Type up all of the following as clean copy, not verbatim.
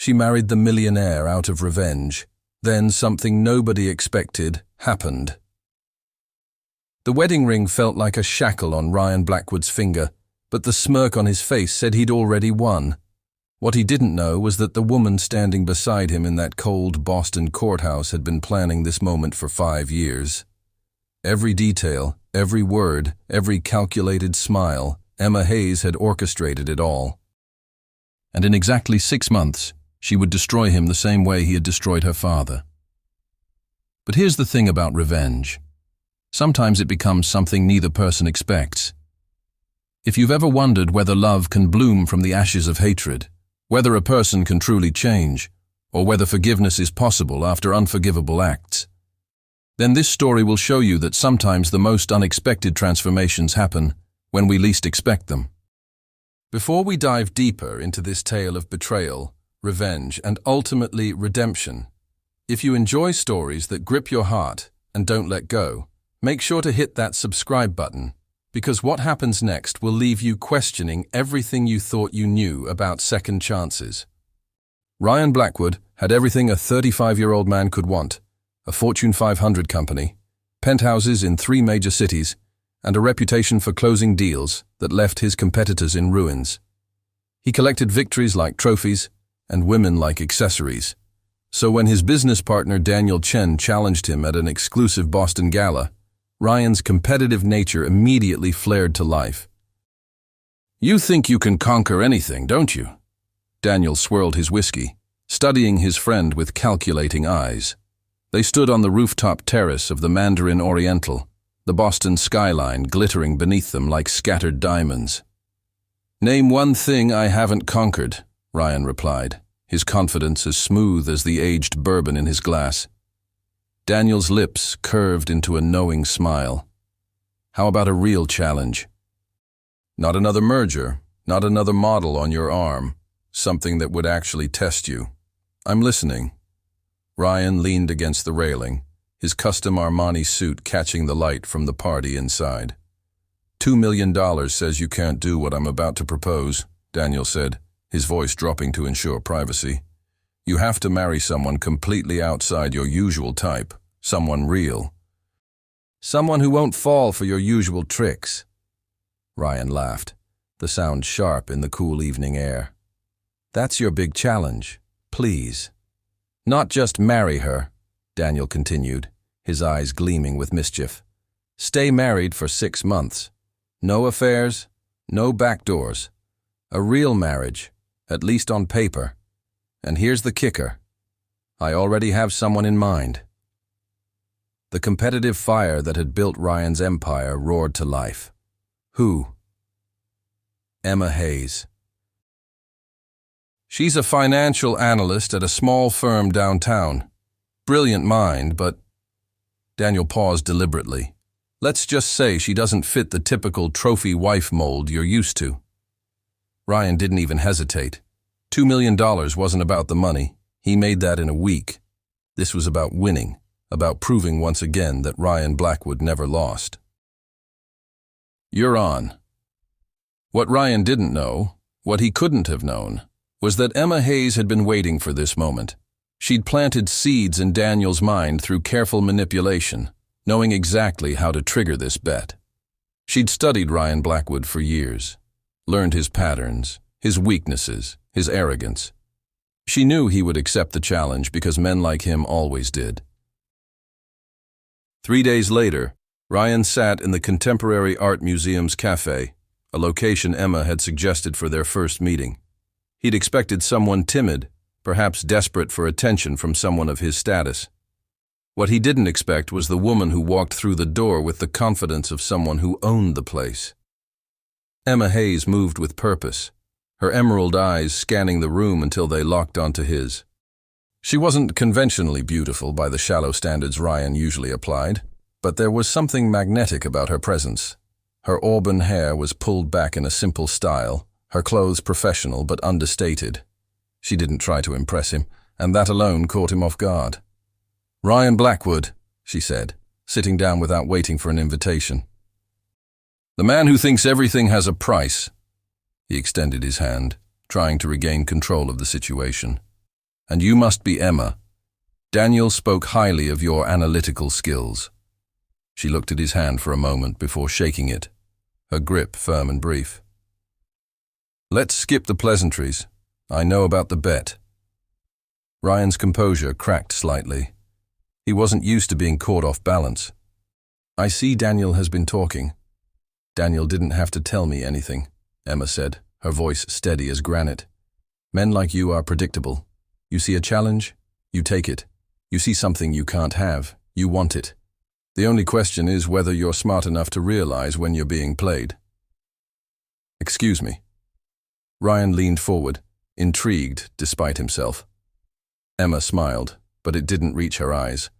She married the millionaire out of revenge. Then something nobody expected happened. The wedding ring felt like a shackle on Ryan Blackwood's finger, but the smirk on his face said he'd already won. What he didn't know was that the woman standing beside him in that cold Boston courthouse had been planning this moment for 5 years. Every detail, every word, every calculated smile, Emma Hayes had orchestrated it all. And in exactly 6 months, she would destroy him the same way he had destroyed her father. But here's the thing about revenge. Sometimes it becomes something neither person expects. If you've ever wondered whether love can bloom from the ashes of hatred, whether a person can truly change, or whether forgiveness is possible after unforgivable acts, then this story will show you that sometimes the most unexpected transformations happen when we least expect them. Before we dive deeper into this tale of betrayal, revenge, and ultimately redemption, if you enjoy stories that grip your heart and don't let go, make sure to hit that subscribe button, because what happens next will leave you questioning everything you thought you knew about second chances. Ryan Blackwood had everything a 35-year-old man could want: a Fortune 500 company, penthouses in 3 major cities, and a reputation for closing deals that left his competitors in ruins. He collected victories like trophies and women like accessories. So when his business partner Daniel Chen challenged him at an exclusive Boston gala, Ryan's competitive nature immediately flared to life. "You think you can conquer anything, don't you?" Daniel swirled his whiskey, studying his friend with calculating eyes. They stood on the rooftop terrace of the Mandarin Oriental, the Boston skyline glittering beneath them like scattered diamonds. "Name one thing I haven't conquered," Ryan replied, his confidence as smooth as the aged bourbon in his glass. Daniel's lips curved into a knowing smile. "How about a real challenge? Not another merger, not another model on your arm, something that would actually test you. I'm listening." Ryan leaned against the railing, his custom Armani suit catching the light from the party inside. $2 million says you can't do what I'm about to propose," Daniel said, his voice dropping to ensure privacy. "You have to marry someone completely outside your usual type, someone real. Someone who won't fall for your usual tricks." Ryan laughed, the sound sharp in the cool evening air. "That's your big challenge, please." "Not just marry her," Daniel continued, his eyes gleaming with mischief. "Stay married for 6 months. No affairs, no backdoors. A real marriage, at least on paper. And here's the kicker. I already have someone in mind." The competitive fire that had built Ryan's empire roared to life. "Who?" "Emma Hayes. She's a financial analyst at a small firm downtown. Brilliant mind, but..." Daniel paused deliberately. "Let's just say she doesn't fit the typical trophy wife mold you're used to." Ryan didn't even hesitate. $2 million wasn't about the money. He made that in a week. This was about winning, about proving once again that Ryan Blackwood never lost. "You're on." What Ryan didn't know, what he couldn't have known, was that Emma Hayes had been waiting for this moment. She'd planted seeds in Daniel's mind through careful manipulation, knowing exactly how to trigger this bet. She'd studied Ryan Blackwood for years, learned his patterns, his weaknesses, his arrogance. She knew he would accept the challenge because men like him always did. 3 days later, Ryan sat in the Contemporary Art Museum's cafe, a location Emma had suggested for their first meeting. He'd expected someone timid, perhaps desperate for attention from someone of his status. What he didn't expect was the woman who walked through the door with the confidence of someone who owned the place. Emma Hayes moved with purpose, her emerald eyes scanning the room until they locked onto his. She wasn't conventionally beautiful by the shallow standards Ryan usually applied, but there was something magnetic about her presence. Her auburn hair was pulled back in a simple style, her clothes professional but understated. She didn't try to impress him, and that alone caught him off guard. "Ryan Blackwood," she said, sitting down without waiting for an invitation. "The man who thinks everything has a price." He extended his hand, trying to regain control of the situation. And you must be Emma. Daniel spoke highly of your analytical skills. She looked at his hand for a moment before shaking it, her grip firm and brief. Let's skip the pleasantries. I know about the bet. Ryan's composure cracked slightly. He wasn't used to being caught off balance. I see Daniel has been talking. Daniel didn't have to tell me anything, Emma said, her voice steady as granite. Men like you are predictable. You see a challenge, you take it. You see something you can't have, you want it. The only question is whether you're smart enough to realize when you're being played. Excuse me. Ryan leaned forward, intrigued despite himself. Emma smiled, but it didn't reach her eyes.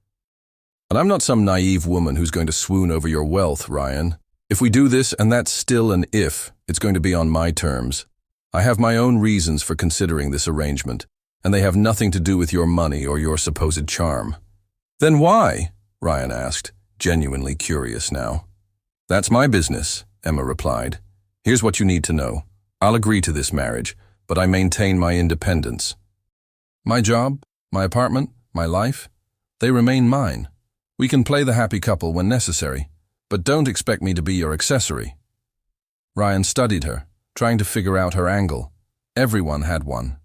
And I'm not some naive woman who's going to swoon over your wealth, Ryan. If we do this, and that's still an if, it's going to be on my terms. I have my own reasons for considering this arrangement, and they have nothing to do with your money or your supposed charm. Then why? Ryan asked, genuinely curious now. That's my business, Emma replied. Here's what you need to know. I'll agree to this marriage, but I maintain my independence. My job, my apartment, my life, they remain mine. We can play the happy couple when necessary, but don't expect me to be your accessory. Ryan studied her, trying to figure out her angle. Everyone had one.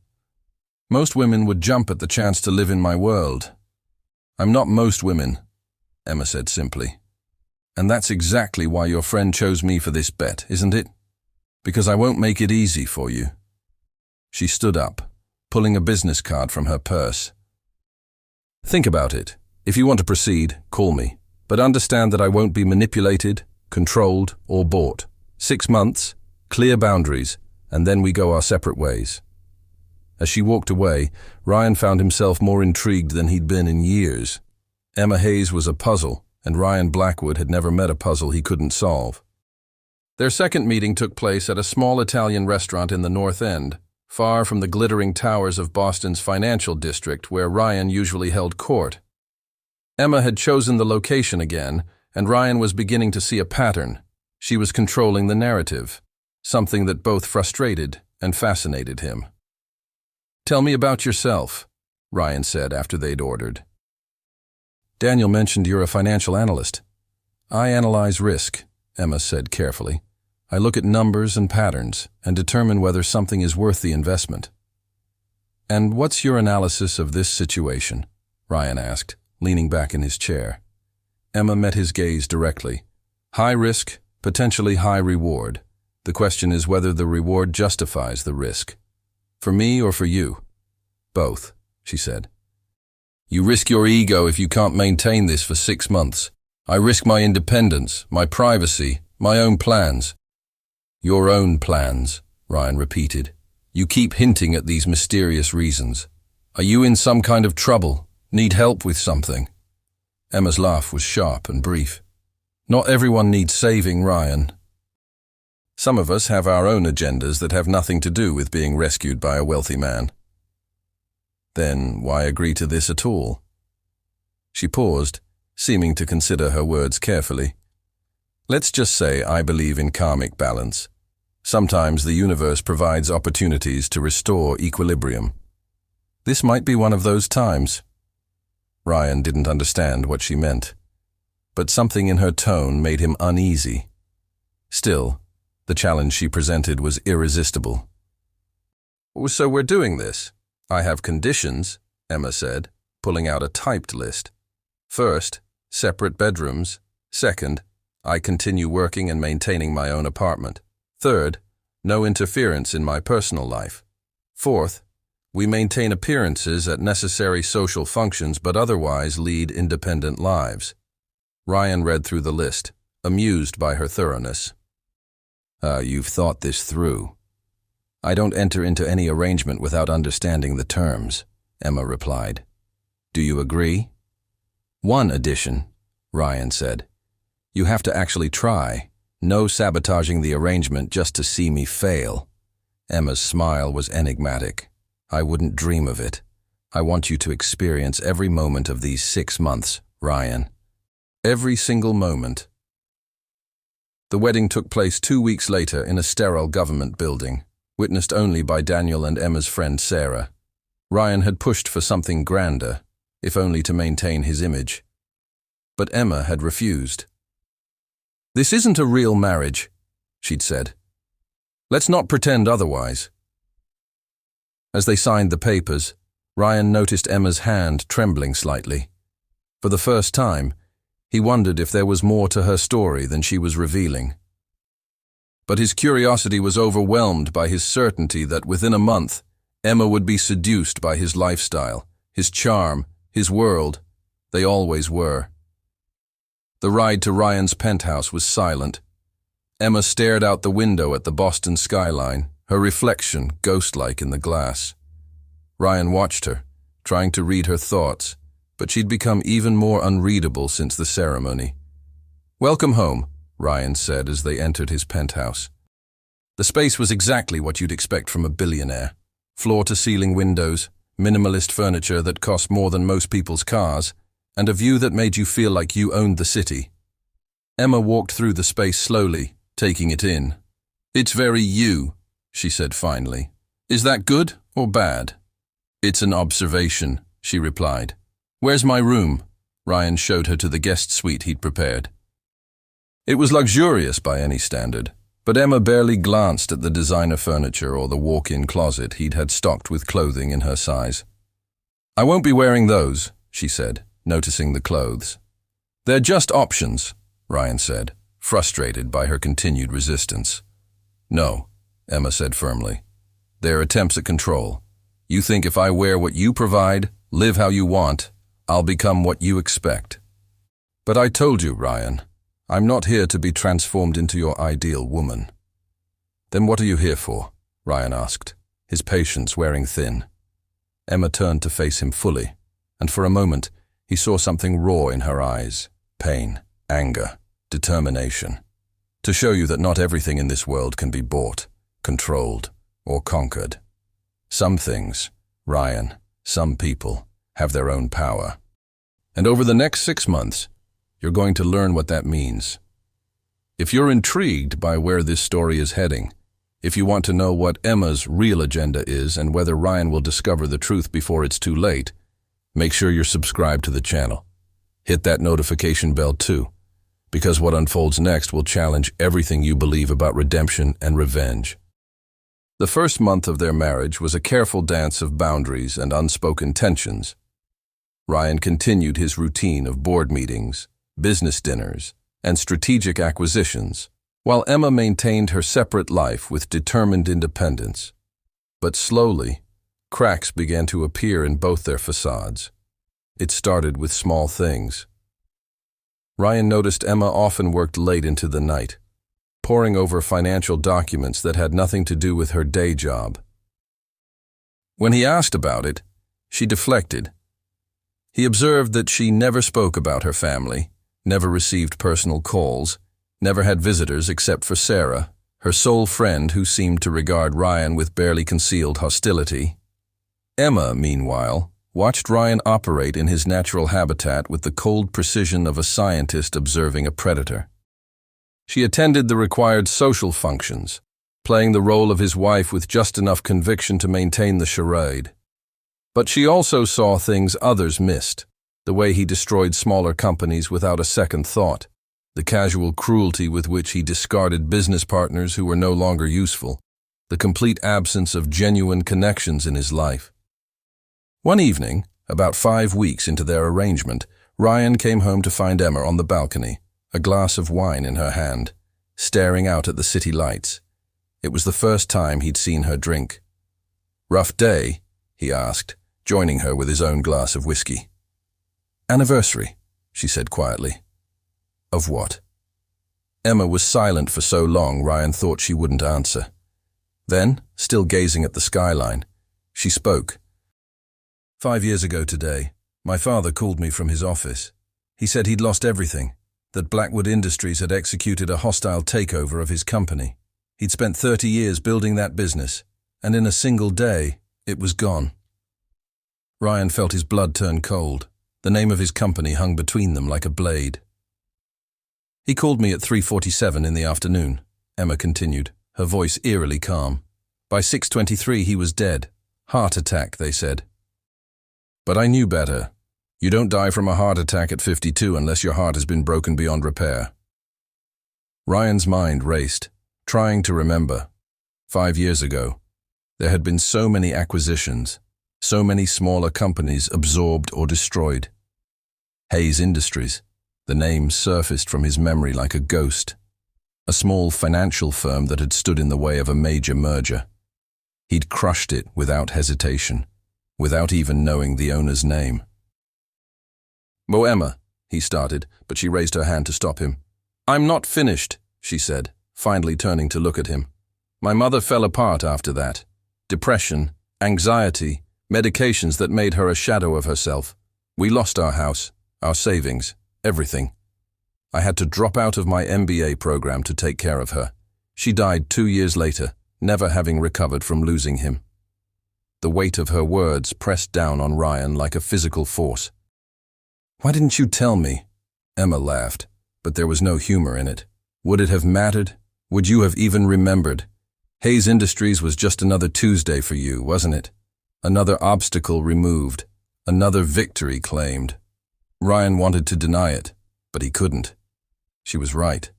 Most women would jump at the chance to live in my world. I'm not most women, Emma said simply. And that's exactly why your friend chose me for this bet, isn't it? Because I won't make it easy for you. She stood up, pulling a business card from her purse. Think about it. If you want to proceed, call me. But understand that I won't be manipulated, controlled, or bought. 6 months, clear boundaries, and then we go our separate ways. As she walked away, Ryan found himself more intrigued than he'd been in years. Emma Hayes was a puzzle, and Ryan Blackwood had never met a puzzle he couldn't solve. Their second meeting took place at a small Italian restaurant in the North End, far from the glittering towers of Boston's financial district where Ryan usually held court. Emma had chosen the location again, and Ryan was beginning to see a pattern. She was controlling the narrative, something that both frustrated and fascinated him. Tell me about yourself, Ryan said after they'd ordered. Daniel mentioned you're a financial analyst. I analyze risk, Emma said carefully. I look at numbers and patterns and determine whether something is worth the investment. And what's your analysis of this situation? Ryan asked, leaning back in his chair. Emma met his gaze directly. High risk, potentially high reward. The question is whether the reward justifies the risk. For me or for you? Both, she said. You risk your ego if you can't maintain this for 6 months. I risk my independence, my privacy, my own plans. Your own plans, Ryan repeated. You keep hinting at these mysterious reasons. Are you in some kind of trouble? Need help with something? Emma's laugh was sharp and brief. Not everyone needs saving, Ryan. Some of us have our own agendas that have nothing to do with being rescued by a wealthy man. Then why agree to this at all? She paused, seeming to consider her words carefully. Let's just say I believe in karmic balance. Sometimes the universe provides opportunities to restore equilibrium. This might be one of those times. Ryan didn't understand what she meant, but something in her tone made him uneasy. Still, the challenge she presented was irresistible. So we're doing this. I have conditions, Emma said, pulling out a typed list. First, separate bedrooms. Second, I continue working and maintaining my own apartment. Third, no interference in my personal life. Fourth, we maintain appearances at necessary social functions but otherwise lead independent lives. Ryan read through the list, amused by her thoroughness. You've thought this through. I don't enter into any arrangement without understanding the terms, Emma replied. Do you agree? One addition, Ryan said. You have to actually try. No sabotaging the arrangement just to see me fail. Emma's smile was enigmatic. I wouldn't dream of it. I want you to experience every moment of these 6 months, Ryan. Every single moment. The wedding took place 2 weeks later in a sterile government building, witnessed only by Daniel and Emma's friend Sarah. Ryan had pushed for something grander, if only to maintain his image. But Emma had refused. "This isn't a real marriage," she'd said. "Let's not pretend otherwise." As they signed the papers, Ryan noticed Emma's hand trembling slightly. For the first time, he wondered if there was more to her story than she was revealing. But his curiosity was overwhelmed by his certainty that within a month, Emma would be seduced by his lifestyle, his charm, his world. They always were. The ride to Ryan's penthouse was silent. Emma stared out the window at the Boston skyline, her reflection ghost-like in the glass. Ryan watched her, trying to read her thoughts, but she'd become even more unreadable since the ceremony. "Welcome home," Ryan said as they entered his penthouse. The space was exactly what you'd expect from a billionaire. Floor-to-ceiling windows, minimalist furniture that cost more than most people's cars, and a view that made you feel like you owned the city. Emma walked through the space slowly, taking it in. "It's very you," she said finally. "Is that good or bad?" "It's an observation," she replied. "Where's my room?" Ryan showed her to the guest suite he'd prepared. It was luxurious by any standard, but Emma barely glanced at the designer furniture or the walk-in closet he'd had stocked with clothing in her size. "I won't be wearing those," she said, noticing the clothes. "They're just options," Ryan said, frustrated by her continued resistance. "No," Emma said firmly. "They're attempts at control. You think if I wear what you provide, live how you want, I'll become what you expect. But I told you, Ryan, I'm not here to be transformed into your ideal woman." "Then what are you here for?" Ryan asked, his patience wearing thin. Emma turned to face him fully, and for a moment he saw something raw in her eyes: pain, anger, determination. "To show you that not everything in this world can be bought, controlled, or conquered. Some things, Ryan, some people, have their own power. And over the next 6 months, you're going to learn what that means. If you're intrigued by where this story is heading, if you want to know what Emma's real agenda is and whether Ryan will discover the truth before it's too late, make sure you're subscribed to the channel. Hit that notification bell too, because what unfolds next will challenge everything you believe about redemption and revenge. The first month of their marriage was a careful dance of boundaries and unspoken tensions. Ryan continued his routine of board meetings, business dinners, and strategic acquisitions, while Emma maintained her separate life with determined independence. But slowly, cracks began to appear in both their facades. It started with small things. Ryan noticed Emma often worked late into the night, poring over financial documents that had nothing to do with her day job. When he asked about it, she deflected. He observed that she never spoke about her family, never received personal calls, never had visitors except for Sarah, her sole friend who seemed to regard Ryan with barely concealed hostility. Emma, meanwhile, watched Ryan operate in his natural habitat with the cold precision of a scientist observing a predator. She attended the required social functions, playing the role of his wife with just enough conviction to maintain the charade. But she also saw things others missed: the way he destroyed smaller companies without a second thought, the casual cruelty with which he discarded business partners who were no longer useful, the complete absence of genuine connections in his life. One evening, about 5 weeks into their arrangement, Ryan came home to find Emma on the balcony, a glass of wine in her hand, staring out at the city lights. It was the first time he'd seen her drink. "Rough day?" he asked, joining her with his own glass of whiskey. "Anniversary," she said quietly. "Of what?" Emma was silent for so long Ryan thought she wouldn't answer. Then, still gazing at the skyline, she spoke. 5 years ago today, my father called me from his office. He said he'd lost everything, that Blackwood Industries had executed a hostile takeover of his company. He'd spent 30 years building that business, and in a single day, it was gone. Ryan felt his blood turn cold. The name of his company hung between them like a blade. "He called me at 3:47 in the afternoon," Emma continued, her voice eerily calm. "By 6:23 he was dead. Heart attack, they said. But I knew better. You don't die from a heart attack at 52 unless your heart has been broken beyond repair. Ryan's mind raced, trying to remember. 5 years ago, there had been so many acquisitions, so many smaller companies absorbed or destroyed. Hayes Industries, the name surfaced from his memory like a ghost. A small financial firm that had stood in the way of a major merger. He'd crushed it without hesitation, without even knowing the owner's name. "Well, Emma," he started, but she raised her hand to stop him. "I'm not finished," she said, finally turning to look at him. "My mother fell apart after that. Depression, anxiety, medications that made her a shadow of herself. We lost our house, our savings, everything. I had to drop out of my MBA program to take care of her. She died 2 years later, never having recovered from losing him." The weight of her words pressed down on Ryan like a physical force. "Why didn't you tell me?" Emma laughed, but there was no humor in it. Would it have mattered? Would you have even remembered? Hayes Industries was just another Tuesday for you, wasn't it? Another obstacle removed, another victory claimed. Ryan wanted to deny it, but he couldn't. She was right.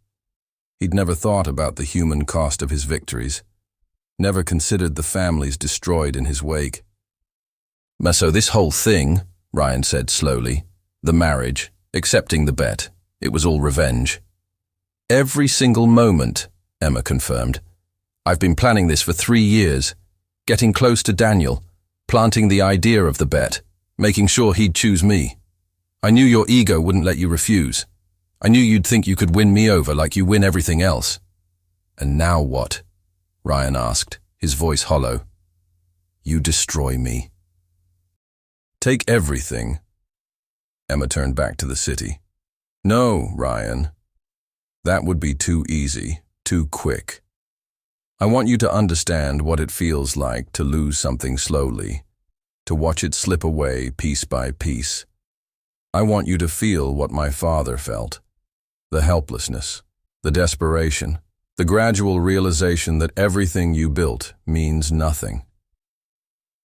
He'd never thought about the human cost of his victories, never considered the families destroyed in his wake. "So this whole thing," Ryan said slowly, "the marriage, accepting the bet, it was all revenge." "Every single moment," Emma confirmed. "I've been planning this for 3 years, getting close to Daniel, planting the idea of the bet, making sure he'd choose me. I knew your ego wouldn't let you refuse. I knew you'd think you could win me over like you win everything else." "And now what?" Ryan asked, his voice hollow. "You destroy me." "Take everything." Emma turned back to the city. "No, Ryan. That would be too easy, too quick. I want you to understand what it feels like to lose something slowly, to watch it slip away piece by piece. I want you to feel what my father felt. The helplessness, the desperation, the gradual realization that everything you built means nothing."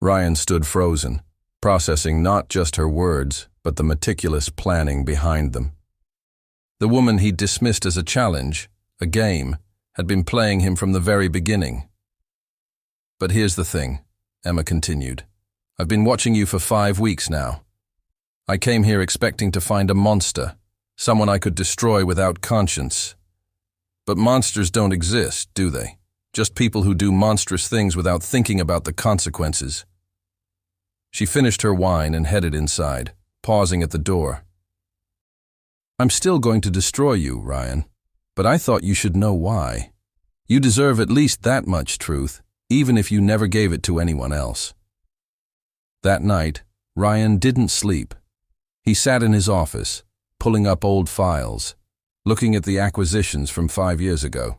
Ryan stood frozen, processing not just her words, but the meticulous planning behind them. The woman he'd dismissed as a challenge, a game, had been playing him from the very beginning. "But here's the thing," Emma continued. "I've been watching you for 5 weeks now. I came here expecting to find a monster, someone I could destroy without conscience. But monsters don't exist, do they? Just people who do monstrous things without thinking about the consequences." She finished her wine and headed inside, pausing at the door. "I'm still going to destroy you, Ryan, but I thought you should know why. You deserve at least that much truth, even if you never gave it to anyone else." That night, Ryan didn't sleep. He sat in his office, pulling up old files, looking at the acquisitions from 5 years ago.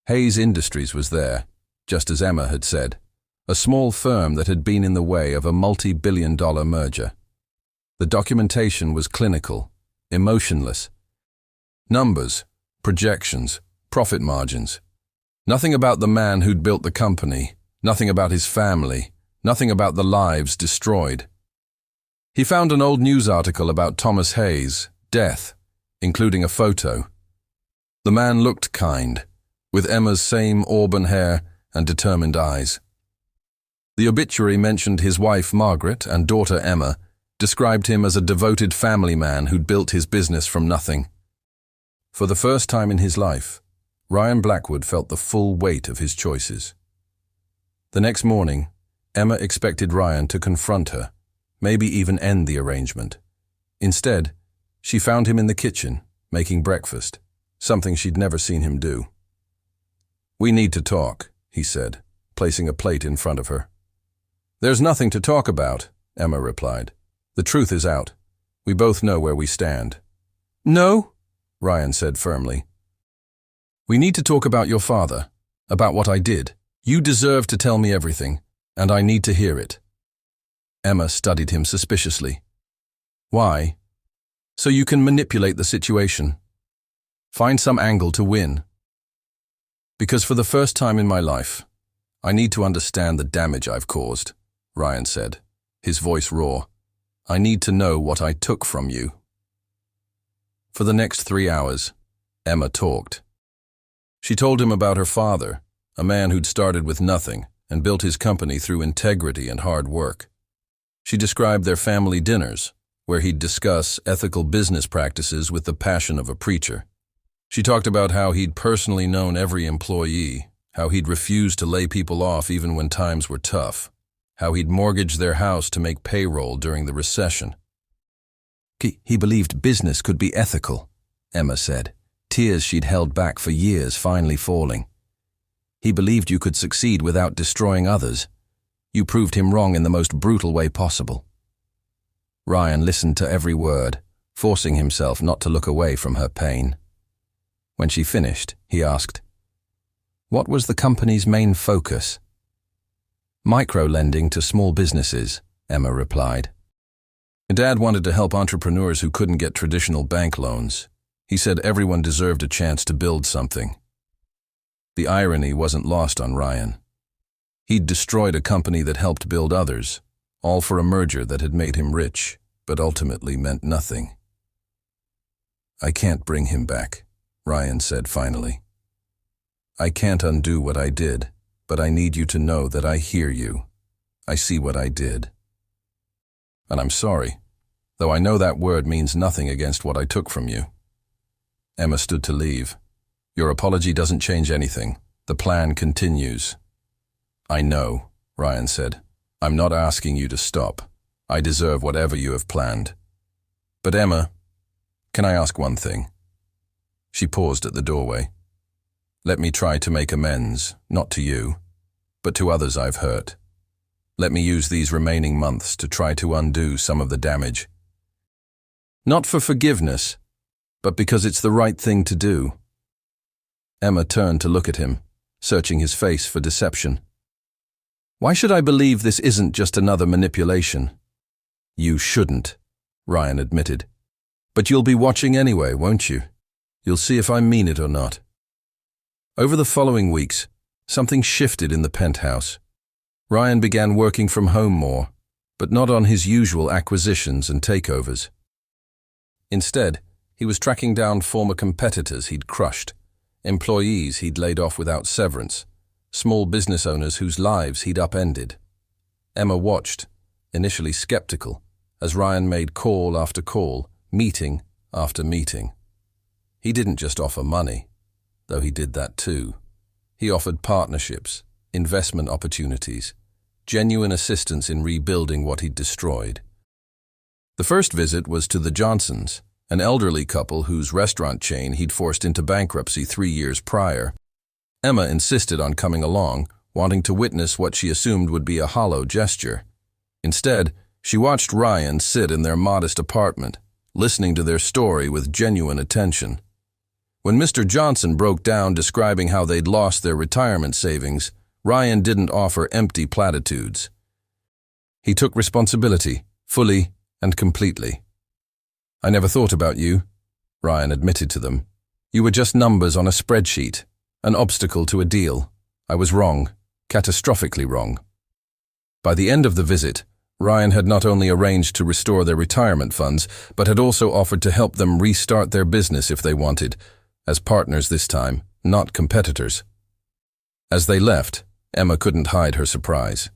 Hayes Industries was there, just as Emma had said, a small firm that had been in the way of a multi-billion-dollar merger. The documentation was clinical, emotionless. Numbers, projections, profit margins. Nothing about the man who'd built the company, nothing about his family, nothing about the lives destroyed. He found an old news article about Thomas Hayes' death, including a photo. The man looked kind, with Emma's same auburn hair and determined eyes. The obituary mentioned his wife Margaret and daughter Emma, described him as a devoted family man who'd built his business from nothing. For the first time in his life, Ryan Blackwood felt the full weight of his choices. The next morning, Emma expected Ryan to confront her, maybe even end the arrangement. Instead, she found him in the kitchen, making breakfast, something she'd never seen him do. "We need to talk," he said, placing a plate in front of her. "There's nothing to talk about," Emma replied. "The truth is out. We both know where we stand." "No," Ryan said firmly. "We need to talk about your father, about what I did. You deserve to tell me everything, and I need to hear it." Emma studied him suspiciously. "Why?" "So you can manipulate the situation. Find some angle to win." "Because for the first time in my life, I need to understand the damage I've caused," Ryan said, his voice raw. I need to know what I took from you." For the next 3 hours, Emma talked. She told him about her father, a man who'd started with nothing and built his company through integrity and hard work. She described their family dinners, where he'd discuss ethical business practices with the passion of a preacher. She talked about how he'd personally known every employee, how he'd refused to lay people off even when times were tough, how he'd mortgaged their house to make payroll during the recession. He believed business could be ethical, Emma said, tears she'd held back for years finally falling. He believed you could succeed without destroying others. You proved him wrong in the most brutal way possible. Ryan listened to every word, forcing himself not to look away from her pain. When she finished, he asked, "What was the company's main focus?" "Micro-lending to small businesses," Emma replied. Dad wanted to help entrepreneurs who couldn't get traditional bank loans. He said everyone deserved a chance to build something. The irony wasn't lost on Ryan. He'd destroyed a company that helped build others, all for a merger that had made him rich, but ultimately meant nothing. "I can't bring him back," Ryan said finally. "I can't undo what I did, but I need you to know that I hear you. I see what I did. And I'm sorry, though I know that word means nothing against what I took from you." Emma stood to leave. "Your apology doesn't change anything. The plan continues." "I know," Ryan said. "I'm not asking you to stop. I deserve whatever you have planned. But Emma, can I ask one thing?" She paused at the doorway. "Let me try to make amends, not to you, but to others I've hurt. Let me use these remaining months to try to undo some of the damage. Not for forgiveness, but because it's the right thing to do." Emma turned to look at him, searching his face for deception. "Why should I believe this isn't just another manipulation?" "You shouldn't," Ryan admitted. "But you'll be watching anyway, won't you? You'll see if I mean it or not." Over the following weeks, something shifted in the penthouse. Ryan began working from home more, but not on his usual acquisitions and takeovers. Instead, he was tracking down former competitors he'd crushed, employees he'd laid off without severance, small business owners whose lives he'd upended. Emma watched, initially skeptical, as Ryan made call after call, meeting after meeting. He didn't just offer money, though he did that too. He offered partnerships, investment opportunities, genuine assistance in rebuilding what he'd destroyed. The first visit was to the Johnsons, an elderly couple whose restaurant chain he'd forced into bankruptcy 3 years prior. Emma insisted on coming along, wanting to witness what she assumed would be a hollow gesture. Instead, she watched Ryan sit in their modest apartment, listening to their story with genuine attention. When Mr. Johnson broke down describing how they'd lost their retirement savings, Ryan didn't offer empty platitudes. He took responsibility, fully and completely. "I never thought about you," Ryan admitted to them. "You were just numbers on a spreadsheet, an obstacle to a deal. I was wrong, catastrophically wrong." By the end of the visit, Ryan had not only arranged to restore their retirement funds, but had also offered to help them restart their business if they wanted, as partners this time, not competitors. As they left, Emma couldn't hide her surprise.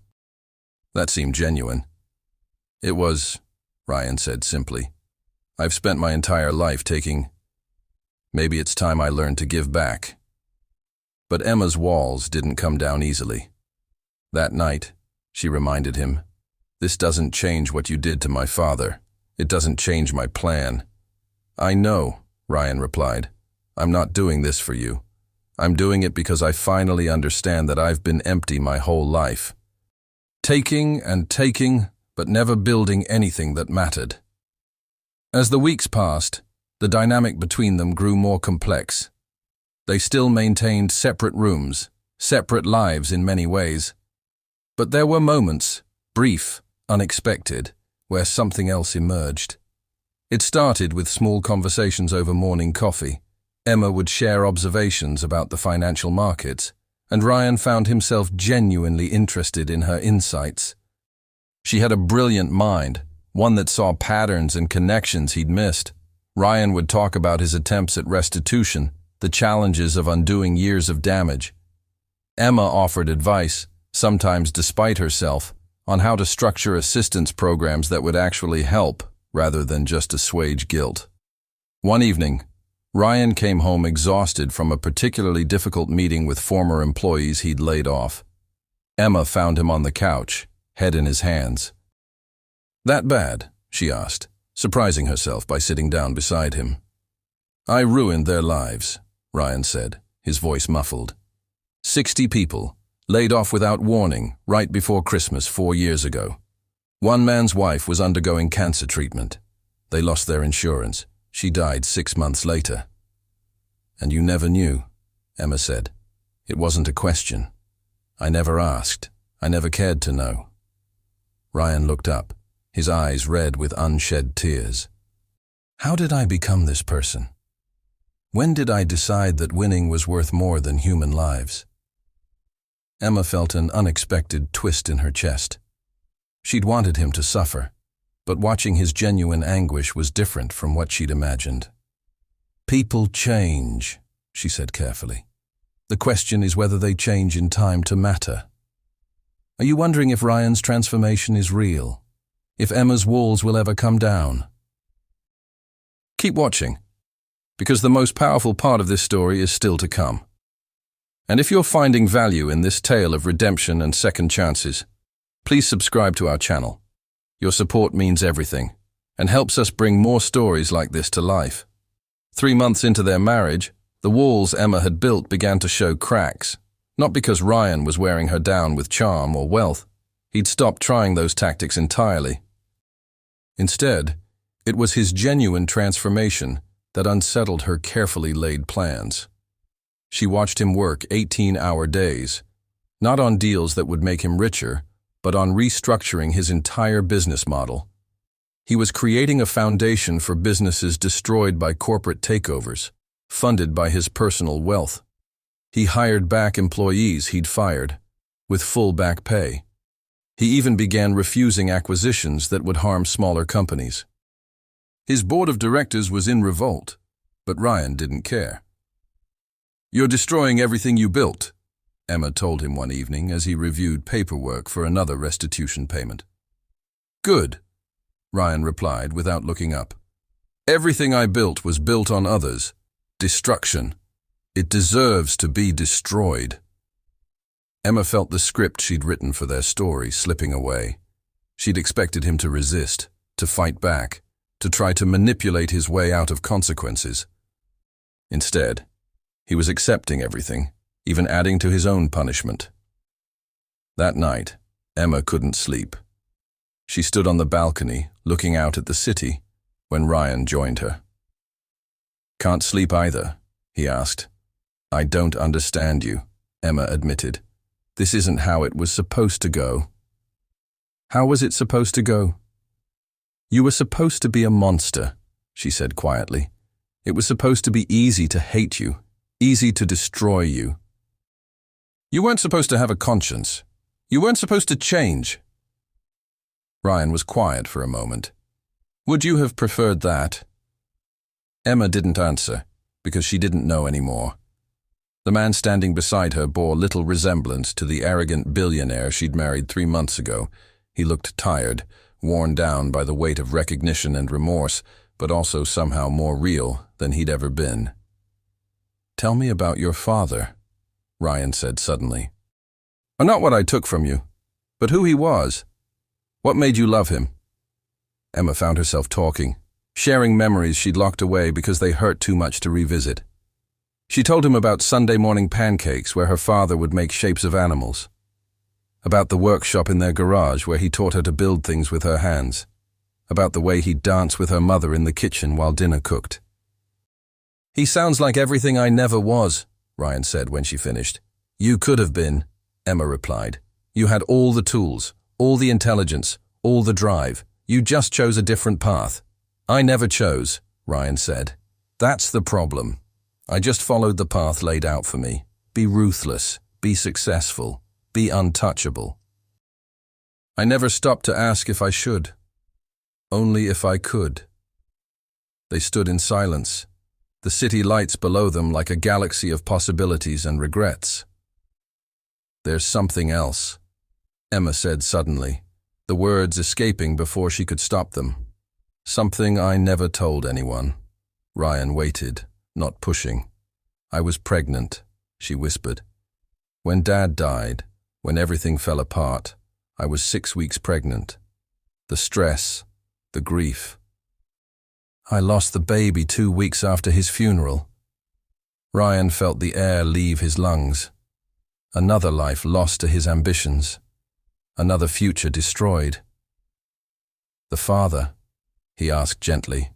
That seemed genuine. "It was," Ryan said simply. "I've spent my entire life taking. Maybe it's time I learned to give back." But Emma's walls didn't come down easily. That night, she reminded him, "This doesn't change what you did to my father. It doesn't change my plan." "I know," Ryan replied. "I'm not doing this for you. I'm doing it because I finally understand that I've been empty my whole life. Taking and taking, but never building anything that mattered." As the weeks passed, the dynamic between them grew more complex. They still maintained separate rooms, separate lives in many ways. But there were moments, brief, unexpected, where something else emerged. It started with small conversations over morning coffee. Emma would share observations about the financial markets, and Ryan found himself genuinely interested in her insights. She had a brilliant mind, one that saw patterns and connections he'd missed. Ryan would talk about his attempts at restitution, the challenges of undoing years of damage. Emma offered advice, sometimes despite herself, on how to structure assistance programs that would actually help, rather than just assuage guilt. One evening, Ryan came home exhausted from a particularly difficult meeting with former employees he'd laid off. Emma found him on the couch, head in his hands. "That bad?" she asked, surprising herself by sitting down beside him. "I ruined their lives," Ryan said, his voice muffled. 60 people, laid off without warning, right before Christmas 4 years ago. One man's wife was undergoing cancer treatment. They lost their insurance. She died 6 months later. "And you never knew," Emma said. "It wasn't a question. I never asked. I never cared to know." Ryan looked up, his eyes red with unshed tears. "How did I become this person? When did I decide that winning was worth more than human lives?" Emma felt an unexpected twist in her chest. She'd wanted him to suffer, but watching his genuine anguish was different from what she'd imagined. "People change," she said carefully. "The question is whether they change in time to matter. Are you wondering if Ryan's transformation is real? If Emma's walls will ever come down?" Keep watching, because the most powerful part of this story is still to come. And if you're finding value in this tale of redemption and second chances, please subscribe to our channel. Your support means everything, and helps us bring more stories like this to life. 3 months into their marriage, the walls Emma had built began to show cracks, not because Ryan was wearing her down with charm or wealth. He'd stopped trying those tactics entirely. Instead, it was his genuine transformation that unsettled her carefully laid plans. She watched him work 18-hour days, not on deals that would make him richer, but on restructuring his entire business model. He was creating a foundation for businesses destroyed by corporate takeovers, funded by his personal wealth. He hired back employees he'd fired, with full back pay. He even began refusing acquisitions that would harm smaller companies. His board of directors was in revolt, but Ryan didn't care. "You're destroying everything you built," Emma told him one evening as he reviewed paperwork for another restitution payment. "Good," Ryan replied without looking up. "Everything I built was built on others. Destruction. It deserves to be destroyed." Emma felt the script she'd written for their story slipping away. She'd expected him to resist, to fight back, to try to manipulate his way out of consequences. Instead, he was accepting everything, even adding to his own punishment. That night, Emma couldn't sleep. She stood on the balcony, looking out at the city, when Ryan joined her. "Can't sleep either?" he asked. "I don't understand you," Emma admitted. "This isn't how it was supposed to go." "How was it supposed to go?" "You were supposed to be a monster," she said quietly. "It was supposed to be easy to hate you, easy to destroy you. You weren't supposed to have a conscience. You weren't supposed to change." Ryan was quiet for a moment. "Would you have preferred that?" Emma didn't answer, because she didn't know anymore. The man standing beside her bore little resemblance to the arrogant billionaire she'd married 3 months ago. He looked tired, worn down by the weight of recognition and remorse, but also somehow more real than he'd ever been. "Tell me about your father," Ryan said suddenly. "Not what I took from you, but who he was. What made you love him?" Emma found herself talking, sharing memories she'd locked away because they hurt too much to revisit. She told him about Sunday morning pancakes where her father would make shapes of animals, about the workshop in their garage where he taught her to build things with her hands, about the way he'd dance with her mother in the kitchen while dinner cooked. "He sounds like everything I never was," Ryan said when she finished. "You could have been," Emma replied. "You had all the tools, all the intelligence, all the drive. You just chose a different path." "I never chose," Ryan said. "That's the problem. I just followed the path laid out for me. Be ruthless, be successful, be untouchable. I never stopped to ask if I should." Only if I could. They stood in silence, the city lights below them like a galaxy of possibilities and regrets. "There's something else," Emma said suddenly, the words escaping before she could stop them. "Something I never told anyone." Ryan waited, not pushing. "I was pregnant," she whispered. "When Dad died, when everything fell apart, I was 6 weeks pregnant. The stress, the grief. I lost the baby 2 weeks after his funeral." Ryan felt the air leave his lungs. Another life lost to his ambitions. Another future destroyed. "The father?" he asked gently.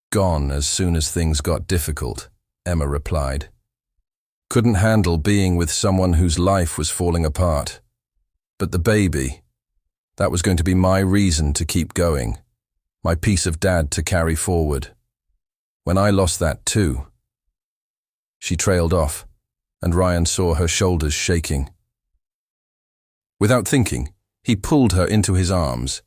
"Gone as soon as things got difficult," Emma replied. "Couldn't handle being with someone whose life was falling apart. But the baby, that was going to be my reason to keep going, my piece of Dad to carry forward. When I lost that too." She trailed off, and Ryan saw her shoulders shaking. Without thinking, he pulled her into his arms.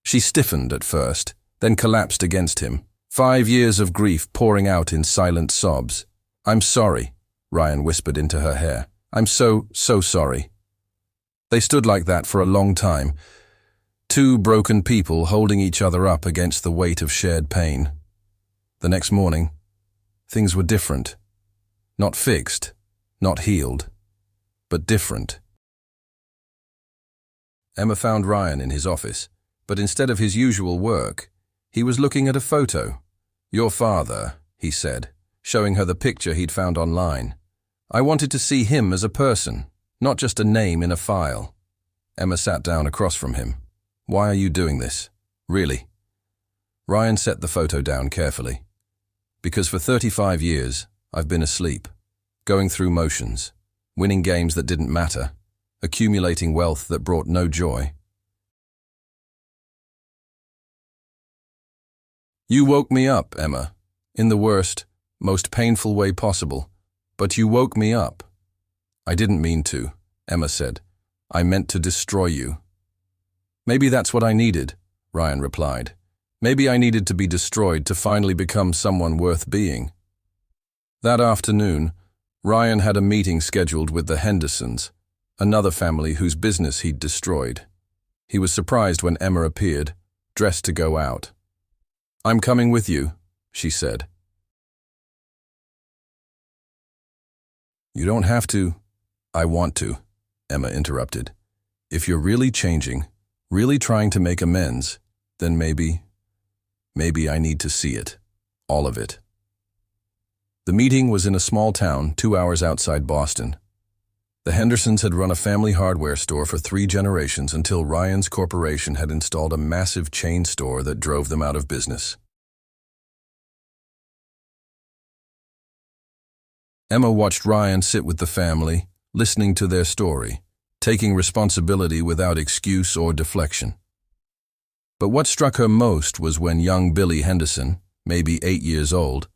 She stiffened at first, then collapsed against him, 5 years of grief pouring out in silent sobs. "I'm sorry," Ryan whispered into her hair. "I'm so sorry." They stood like that for a long time, two broken people holding each other up against the weight of shared pain. The next morning, things were different. Not fixed, not healed, but different. Emma found Ryan in his office, but instead of his usual work, he was looking at a photo. "Your father," he said, showing her the picture he'd found online. "I wanted to see him as a person, not just a name in a file." Emma sat down across from him. "Why are you doing this? Really?" Ryan set the photo down carefully. "Because for 35 years, I've been asleep, going through motions, winning games that didn't matter, accumulating wealth that brought no joy. You woke me up, Emma, in the worst, most painful way possible, but you woke me up." "I didn't mean to," Emma said. "I meant to destroy you." "Maybe that's what I needed," Ryan replied. "Maybe I needed to be destroyed to finally become someone worth being." That afternoon, Ryan had a meeting scheduled with the Hendersons, another family whose business he'd destroyed. He was surprised when Emma appeared, dressed to go out. "I'm coming with you," she said. "You don't have to." "I want to," Emma interrupted. "If you're really changing, really trying to make amends, then maybe I need to see it. All of it." The meeting was in a small town 2 hours outside Boston. The Hendersons had run a family hardware store for 3 generations until Ryan's corporation had installed a massive chain store that drove them out of business. Emma watched Ryan sit with the family, listening to their story, taking responsibility without excuse or deflection. But what struck her most was when young Billy Henderson, maybe 8 years old,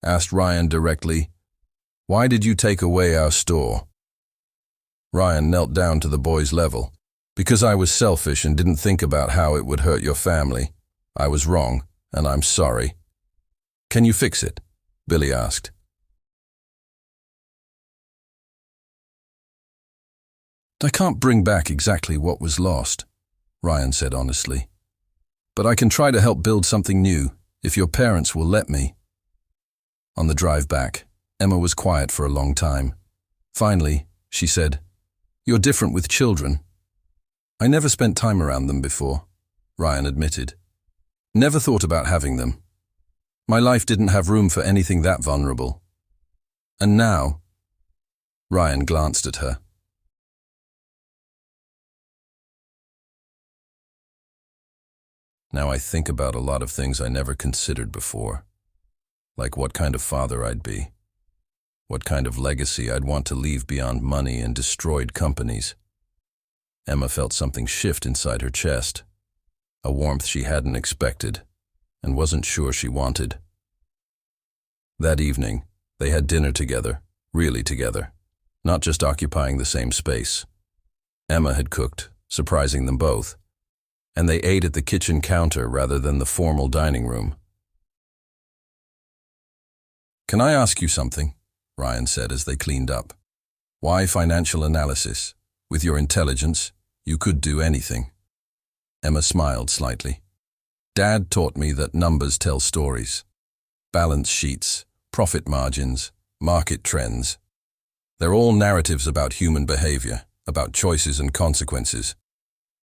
asked Ryan directly, "Why did you take away our store?" Ryan knelt down to the boy's level. "Because I was selfish and didn't think about how it would hurt your family. I was wrong, and I'm sorry." "Can you fix it?" Billy asked. "I can't bring back exactly what was lost," Ryan said honestly. "But I can try to help build something new, if your parents will let me." On the drive back, Emma was quiet for a long time. Finally, she said, "You're different with children." "I never spent time around them before," Ryan admitted. "Never thought about having them. My life didn't have room for anything that vulnerable. And now," Ryan glanced at her. "Now I think about a lot of things I never considered before. Like what kind of father I'd be. What kind of legacy I'd want to leave beyond money and destroyed companies." Emma felt something shift inside her chest, a warmth she hadn't expected and wasn't sure she wanted. That evening, they had dinner together, really together, not just occupying the same space. Emma had cooked, surprising them both, and they ate at the kitchen counter rather than the formal dining room. "Can I ask you something?" Ryan said as they cleaned up. "Why financial analysis? With your intelligence, you could do anything." Emma smiled slightly. "Dad taught me that numbers tell stories. Balance sheets, profit margins, market trends. They're all narratives about human behavior, about choices and consequences.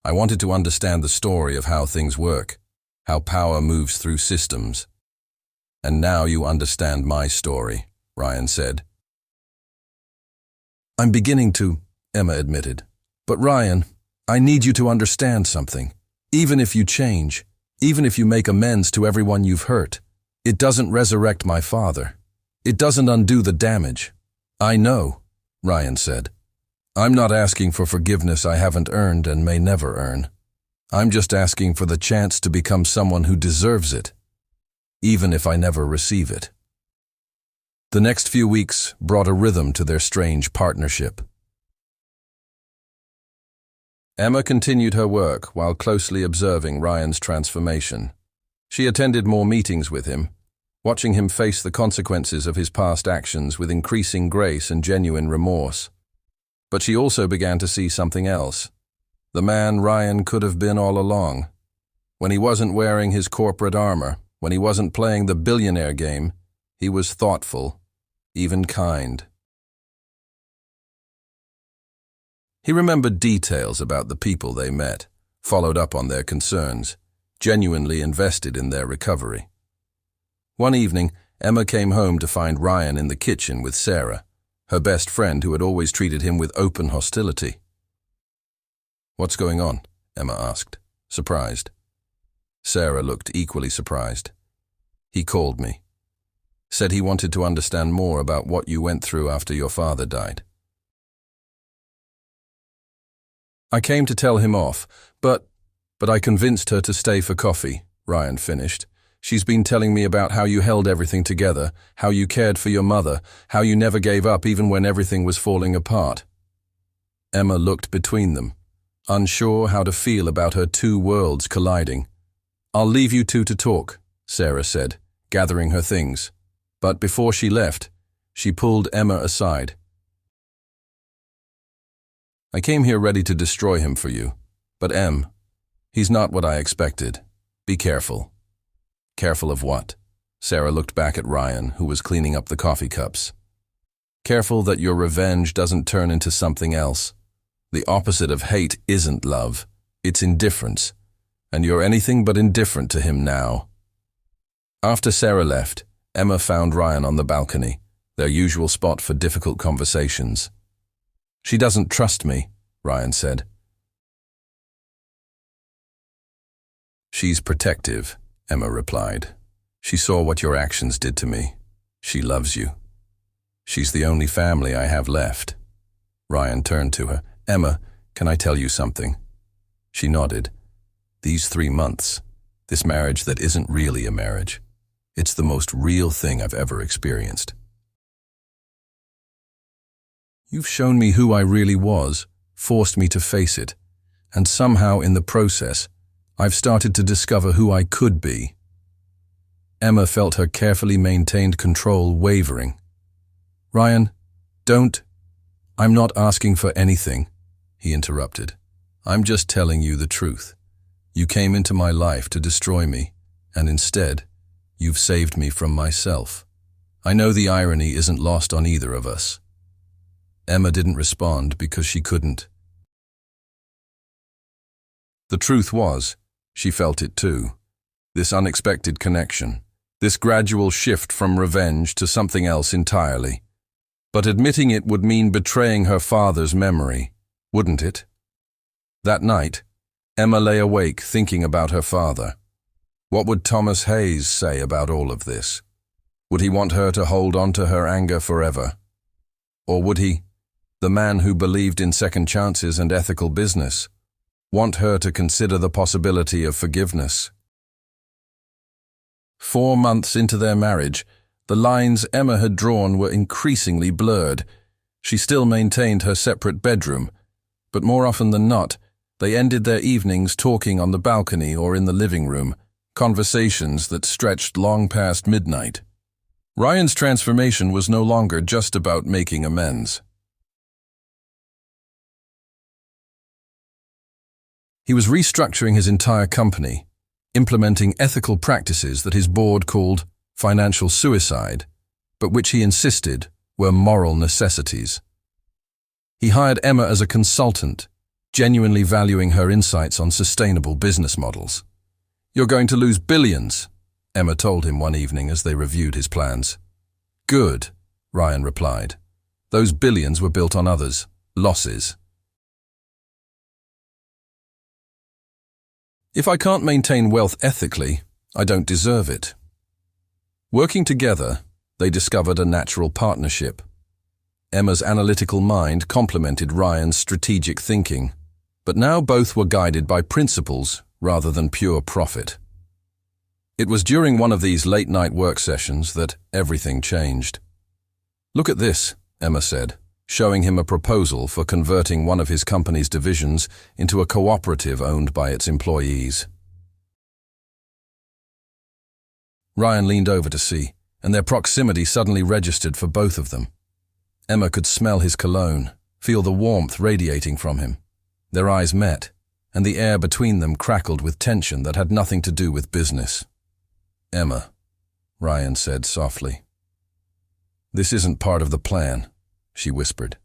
I wanted to understand the story of how things work, how power moves through systems. And now you understand my story," Ryan said. "I'm beginning to," Emma admitted. "But Ryan, I need you to understand something. Even if you change, even if you make amends to everyone you've hurt, it doesn't resurrect my father. It doesn't undo the damage." "I know," Ryan said. "I'm not asking for forgiveness I haven't earned and may never earn. I'm just asking for the chance to become someone who deserves it, even if I never receive it." The next few weeks brought a rhythm to their strange partnership. Emma continued her work while closely observing Ryan's transformation. She attended more meetings with him, watching him face the consequences of his past actions with increasing grace and genuine remorse. But she also began to see something else. The man Ryan could have been all along. When he wasn't wearing his corporate armor, when he wasn't playing the billionaire game, he was thoughtful, even kind. He remembered details about the people they met, followed up on their concerns, genuinely invested in their recovery. One evening, Emma came home to find Ryan in the kitchen with Sarah, her best friend who had always treated him with open hostility. "What's going on?" Emma asked, surprised. Sarah looked equally surprised. "He called me. Said he wanted to understand more about what you went through after your father died." "I came to tell him off, but I convinced her to stay for coffee," Ryan finished. "She's been telling me about how you held everything together, how you cared for your mother, how you never gave up even when everything was falling apart." Emma looked between them, unsure how to feel about her two worlds colliding. "I'll leave you two to talk," Sarah said, gathering her things. But before she left, she pulled Emma aside. "I came here ready to destroy him for you, but he's not what I expected. Be careful." "Careful of what?" Sarah looked back at Ryan, who was cleaning up the coffee cups. "Careful that your revenge doesn't turn into something else. The opposite of hate isn't love, it's indifference, and you're anything but indifferent to him now." After Sarah left, Emma found Ryan on the balcony, their usual spot for difficult conversations. "She doesn't trust me," Ryan said. "She's protective," Emma replied. "She saw what your actions did to me. She loves you. She's the only family I have left." Ryan turned to her. "Emma, can I tell you something?" She nodded. "These 3 months, this marriage that isn't really a marriage, it's the most real thing I've ever experienced. You've shown me who I really was, forced me to face it, and somehow in the process, I've started to discover who I could be." Emma felt her carefully maintained control wavering. "Ryan, I'm not asking for anything," he interrupted. "I'm just telling you the truth. You came into my life to destroy me, and instead, you've saved me from myself. I know the irony isn't lost on either of us." Emma didn't respond because she couldn't. The truth was, she felt it too. This unexpected connection, this gradual shift from revenge to something else entirely. But admitting it would mean betraying her father's memory, wouldn't it? That night, Emma lay awake thinking about her father. What would Thomas Hayes say about all of this? Would he want her to hold on to her anger forever? Or would he, the man who believed in second chances and ethical business, want her to consider the possibility of forgiveness? 4 months into their marriage, the lines Emma had drawn were increasingly blurred. She still maintained her separate bedroom, but more often than not, They ended their evenings talking on the balcony or in the living room, conversations that stretched long past midnight. Ryan's transformation was no longer just about making amends. He was restructuring his entire company, implementing ethical practices that his board called financial suicide, but which he insisted were moral necessities. He hired Emma as a consultant, genuinely valuing her insights on sustainable business models. "You're going to lose billions," Emma told him one evening as they reviewed his plans. "Good," Ryan replied. "Those billions were built on others' losses." "If I can't maintain wealth ethically, I don't deserve it." Working together, they discovered a natural partnership. Emma's analytical mind complemented Ryan's strategic thinking, but now both were guided by principles rather than pure profit. It was during one of these late-night work sessions that everything changed. "Look at this," Emma said, showing him a proposal for converting one of his company's divisions into a cooperative owned by its employees. Ryan leaned over to see, and their proximity suddenly registered for both of them. Emma could smell his cologne, feel the warmth radiating from him. Their eyes met, and the air between them crackled with tension that had nothing to do with business. "Emma," Ryan said softly. "This isn't part of the plan," she whispered,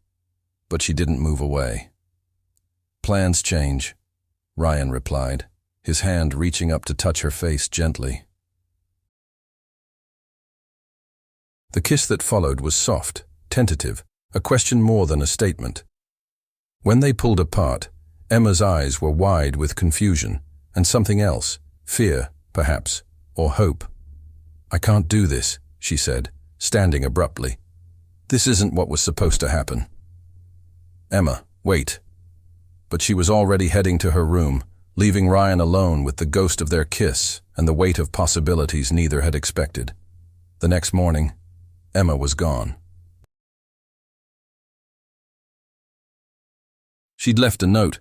but she didn't move away. "Plans change," Ryan replied, his hand reaching up to touch her face gently. The kiss that followed was soft, tentative, a question more than a statement. When they pulled apart, Emma's eyes were wide with confusion and something else, fear, perhaps, or hope. "I can't do this," she said, standing abruptly. "This isn't what was supposed to happen." "Emma, wait." But she was already heading to her room, leaving Ryan alone with the ghost of their kiss and the weight of possibilities neither had expected. The next morning, Emma was gone. She'd left a note.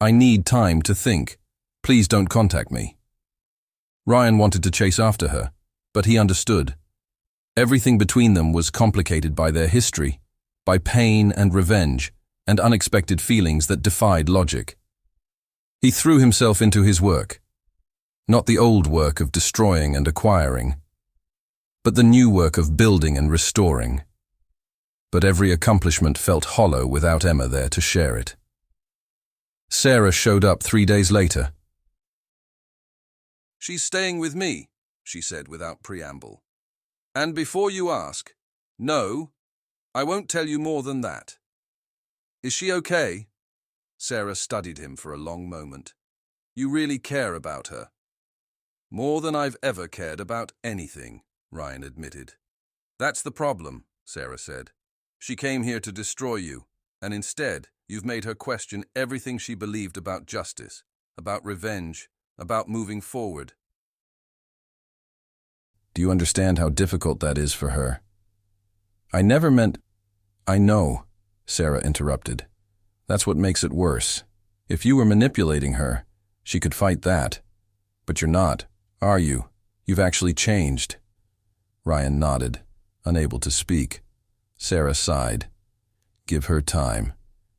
"I need time to think. Please don't contact me." Ryan wanted to chase after her, but he understood. Everything between them was complicated by their history, by pain and revenge, and unexpected feelings that defied logic. He threw himself into his work. Not the old work of destroying and acquiring, but the new work of building and restoring. But every accomplishment felt hollow without Emma there to share it. Sarah showed up 3 days later. "She's staying with me," she said without preamble. "And before you ask, no, I won't tell you more than that." "Is she okay?" Sarah studied him for a long moment. "You really care about her?" "More than I've ever cared about anything," Ryan admitted. "That's the problem," Sarah said. "She came here to destroy you, and instead you've made her question everything she believed about justice, about revenge, about moving forward." "Do you understand how difficult that is for her?" "I never meant—" "I know," Sarah interrupted. "That's what makes it worse. If you were manipulating her, she could fight that. But you're not, are you? You've actually changed." Ryan nodded, unable to speak. Sarah sighed. "Give her time.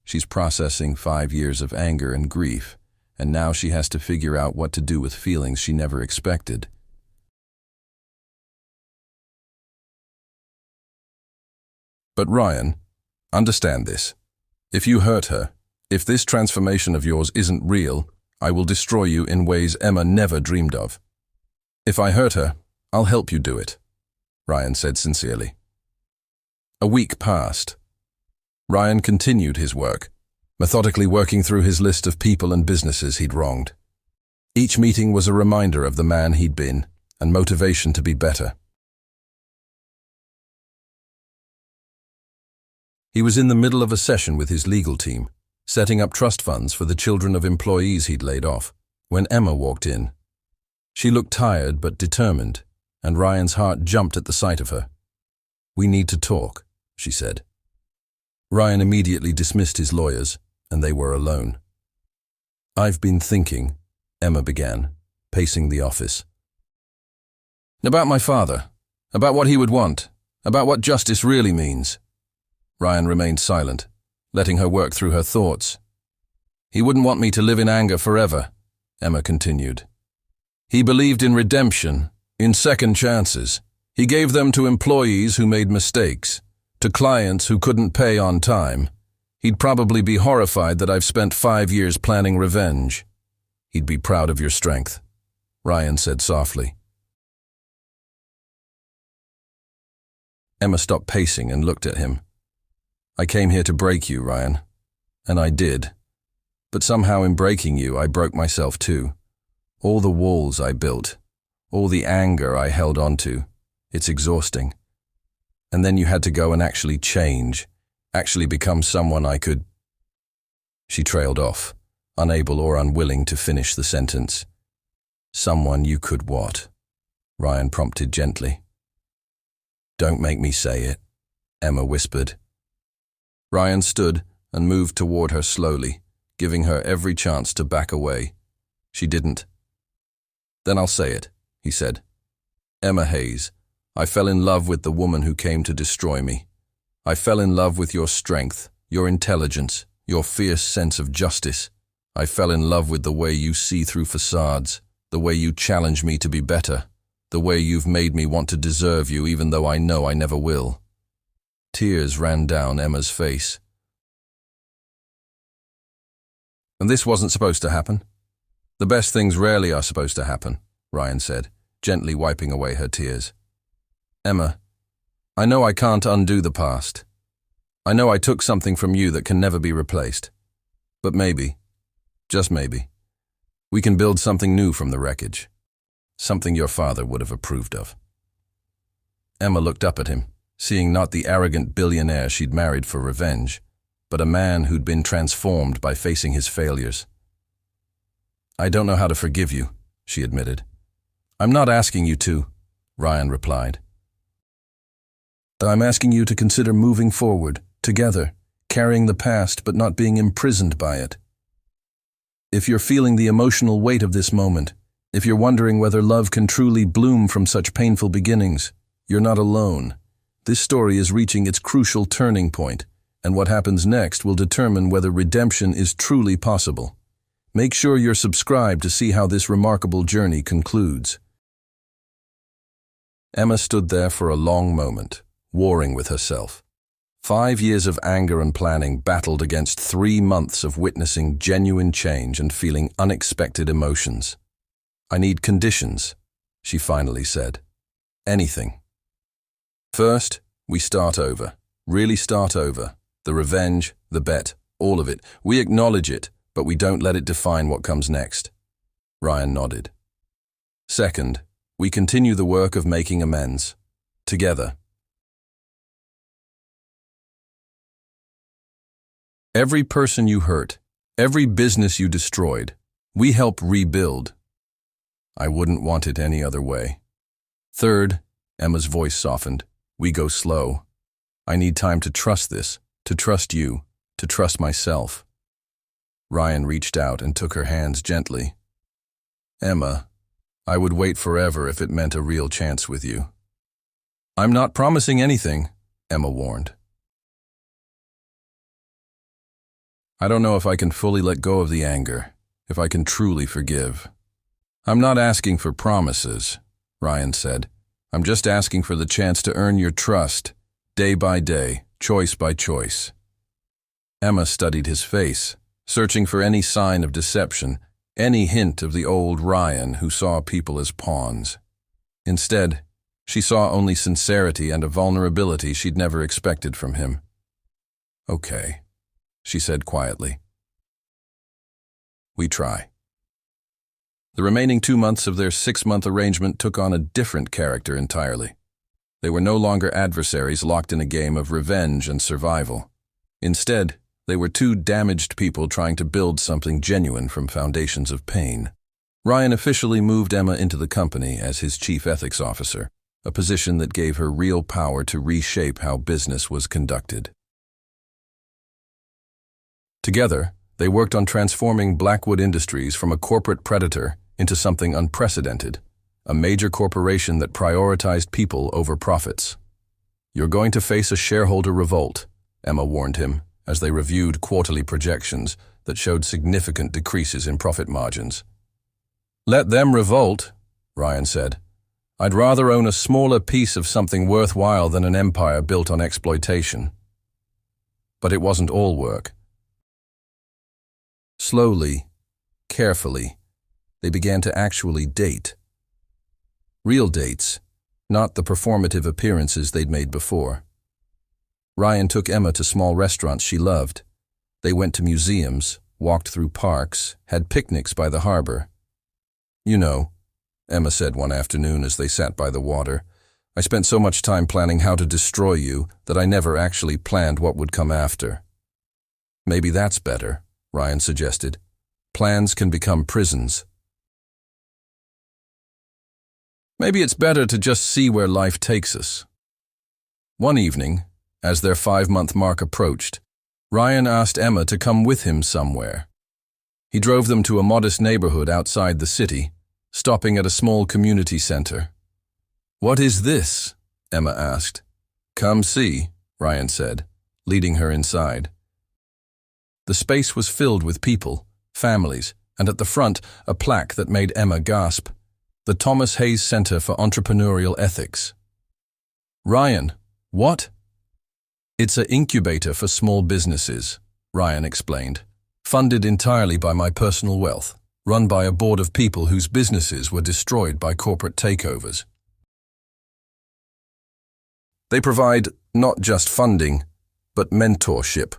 She's processing 5 years of anger and grief, and now she has to figure out what to do with feelings she never expected." "But Ryan, understand this. If you hurt her, if this transformation of yours isn't real, I will destroy you in ways Emma never dreamed of. If I hurt her, I'll help you do it," Ryan said sincerely. A week passed. Ryan continued his work, methodically working through his list of people and businesses he'd wronged. Each meeting was a reminder of the man he'd been and motivation to be better. He was in the middle of a session with his legal team, setting up trust funds for the children of employees he'd laid off, when Emma walked in. She looked tired but determined, and Ryan's heart jumped at the sight of her. "We need to talk," she said. Ryan immediately dismissed his lawyers, and they were alone. I've been thinking, Emma began, pacing the office. About my father, about what he would want, about what justice really means. Ryan remained silent, letting her work through her thoughts. He wouldn't want me to live in anger forever, Emma continued. He believed in redemption, in second chances. He gave them to employees who made mistakes, to clients who couldn't pay on time. He'd probably be horrified that I've spent 5 years planning revenge. He'd be proud of your strength, Ryan said softly. Emma stopped pacing and looked at him. I came here to break you, Ryan. And I did. But somehow in breaking you, I broke myself too. All the walls I built, all the anger I held onto, it's exhausting. And then you had to go and actually change, actually become someone I could... She trailed off, unable or unwilling to finish the sentence. Someone you could what? Ryan prompted gently. Don't make me say it, Emma whispered. Ryan stood and moved toward her slowly, giving her every chance to back away. She didn't. Then I'll say it, he said. Emma Hayes, I fell in love with the woman who came to destroy me. I fell in love with your strength, your intelligence, your fierce sense of justice. I fell in love with the way you see through facades, the way you challenge me to be better, the way you've made me want to deserve you even though I know I never will. Tears ran down Emma's face. And this wasn't supposed to happen? The best things rarely are supposed to happen, Ryan said, gently wiping away her tears. Emma, I know I can't undo the past. I know I took something from you that can never be replaced. But maybe, just maybe, we can build something new from the wreckage. Something your father would have approved of. Emma looked up at him, seeing not the arrogant billionaire she'd married for revenge, but a man who'd been transformed by facing his failures. I don't know how to forgive you, she admitted. I'm not asking you to, Ryan replied. I'm asking you to consider moving forward, together, carrying the past but not being imprisoned by it. If you're feeling the emotional weight of this moment, if you're wondering whether love can truly bloom from such painful beginnings, you're not alone. This story is reaching its crucial turning point, and what happens next will determine whether redemption is truly possible. Make sure you're subscribed to see how this remarkable journey concludes. Emma stood there for a long moment, warring with herself. 5 years of anger and planning battled against 3 months of witnessing genuine change and feeling unexpected emotions. I need conditions, she finally said. Anything. First, we start over. Really start over. The revenge, the bet, all of it. We acknowledge it, but we don't let it define what comes next. Ryan nodded. Second, we continue the work of making amends. Together. Every person you hurt, every business you destroyed, we help rebuild. I wouldn't want it any other way. Third, Emma's voice softened. We go slow. I need time to trust this, to trust you, to trust myself. Ryan reached out and took her hands gently. Emma, I would wait forever if it meant a real chance with you. I'm not promising anything, Emma warned. I don't know if I can fully let go of the anger, if I can truly forgive. I'm not asking for promises, Ryan said. I'm just asking for the chance to earn your trust, day by day, choice by choice. Emma studied his face, searching for any sign of deception, any hint of the old Ryan who saw people as pawns. Instead, she saw only sincerity and a vulnerability she'd never expected from him. Okay, she said quietly. We try. The remaining 2 months of their 6-month arrangement took on a different character entirely. They were no longer adversaries locked in a game of revenge and survival. Instead, they were 2 damaged people trying to build something genuine from foundations of pain. Ryan officially moved Emma into the company as his chief ethics officer, a position that gave her real power to reshape how business was conducted. Together, They worked on transforming Blackwood Industries from a corporate predator into something unprecedented, a major corporation that prioritized people over profits. "You're going to face a shareholder revolt," Emma warned him, as they reviewed quarterly projections that showed significant decreases in profit margins. "Let them revolt," Ryan said. "I'd rather own a smaller piece of something worthwhile than an empire built on exploitation." But it wasn't all work. Slowly, carefully, they began to actually date. Real dates, not the performative appearances they'd made before. Ryan took Emma to small restaurants she loved. They went to museums, walked through parks, had picnics by the harbor. "You know," Emma said one afternoon as they sat by the water, "I spent so much time planning how to destroy you that I never actually planned what would come after." "Maybe that's better," Ryan suggested. "Plans can become prisons." "Maybe it's better to just see where life takes us." One evening, as their 5-month mark approached, Ryan asked Emma to come with him somewhere. He drove them to a modest neighborhood outside the city, stopping at a small community center. "What is this?" Emma asked. "Come see," Ryan said, leading her inside. The space was filled with people, families, and at the front, a plaque that made Emma gasp: "The Thomas Hayes Center for Entrepreneurial Ethics." "Ryan, what?" "It's an incubator for small businesses," Ryan explained, "funded entirely by my personal wealth, run by a board of people whose businesses were destroyed by corporate takeovers. They provide not just funding, but mentorship,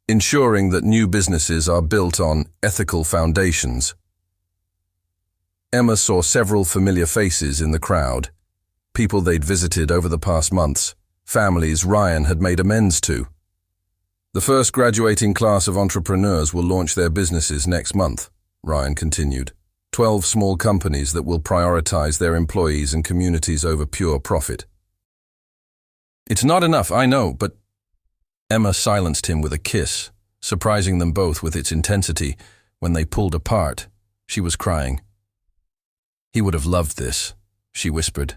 ensuring that new businesses are built on ethical foundations." Emma saw several familiar faces in the crowd, people they'd visited over the past months, families Ryan had made amends to. "The first graduating class of entrepreneurs will launch their businesses next month," Ryan continued. 12 small companies that will prioritize their employees and communities over pure profit." "It's not enough, I know, but—" Emma silenced him with a kiss, surprising them both with its intensity. When they pulled apart, she was crying. "He would have loved this," she whispered.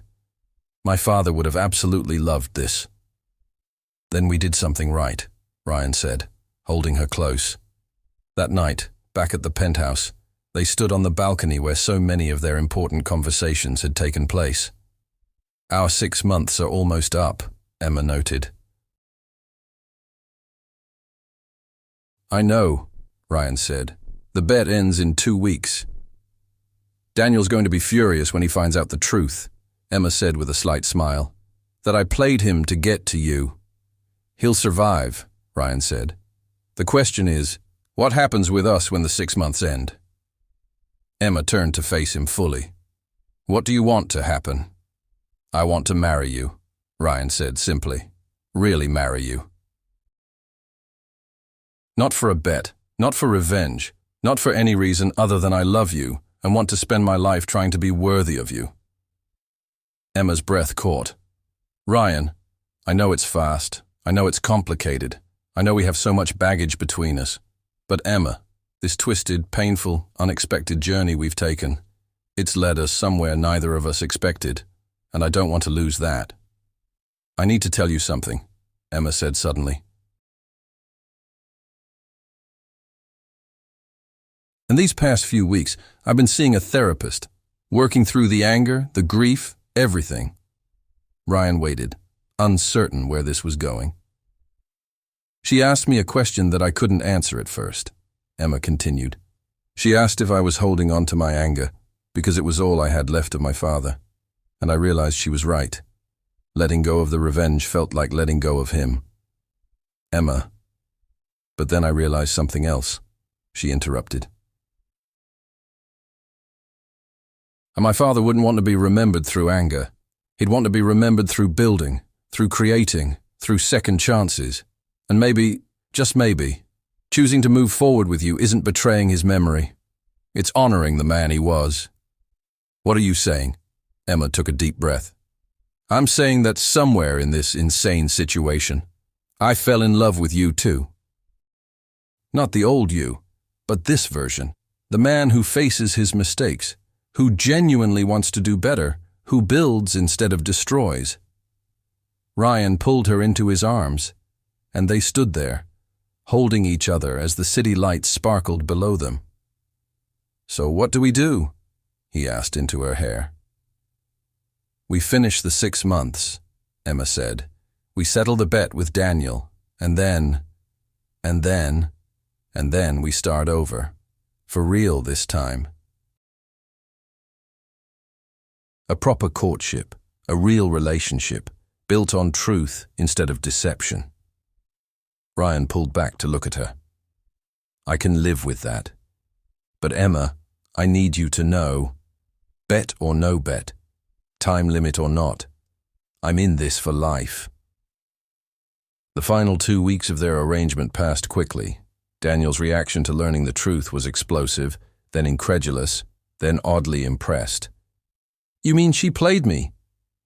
"My father would have absolutely loved this." "Then we did something right," Ryan said, holding her close. That night, back at the penthouse, they stood on the balcony where so many of their important conversations had taken place. "Our 6 months are almost up," Emma noted. "I know," Ryan said. "The bet ends in 2 weeks." "Daniel's going to be furious when he finds out the truth," Emma said with a slight smile. "That I played him to get to you." "He'll survive," Ryan said. "The question is, what happens with us when the 6 months end?" Emma turned to face him fully. "What do you want to happen?" "I want to marry you," Ryan said simply. "Really marry you. Not for a bet, not for revenge, not for any reason other than I love you and want to spend my life trying to be worthy of you." Emma's breath caught. "Ryan, I know it's fast. I know it's complicated. I know we have so much baggage between us. But Emma, this twisted, painful, unexpected journey we've taken, it's led us somewhere neither of us expected, and I don't want to lose that." "I need to tell you something," Emma said suddenly. "In these past few weeks, I've been seeing a therapist, working through the anger, the grief, everything." Ryan waited, uncertain where this was going. "She asked me a question that I couldn't answer at first," Emma continued. "She asked if I was holding on to my anger, because it was all I had left of my father, and I realized she was right. Letting go of the revenge felt like letting go of him." "Emma, but then I realized something else," she interrupted. "And my father wouldn't want to be remembered through anger. He'd want to be remembered through building, through creating, through second chances. And maybe, just maybe, choosing to move forward with you isn't betraying his memory. It's honoring the man he was." "What are you saying?" Emma took a deep breath. "I'm saying that somewhere in this insane situation, I fell in love with you too. Not the old you, But this version, the man who faces his mistakes, who genuinely wants to do better, who builds instead of destroys. Ryan pulled her into his arms, and they stood there, holding each other as the city lights sparkled below them. "So what do we do?" he asked into her hair. "We finish the 6 months," Emma said. "We settle the bet with Daniel, and then we start over. For real this time." A proper courtship, a real relationship, built on truth instead of deception. Ryan pulled back to look at her. "I can live with that. But Emma, I need you to know, bet or no bet, time limit or not, I'm in this for life." The final 2 weeks of their arrangement passed quickly. Daniel's reaction to learning the truth was explosive, then incredulous, then oddly impressed. "You mean she played me?"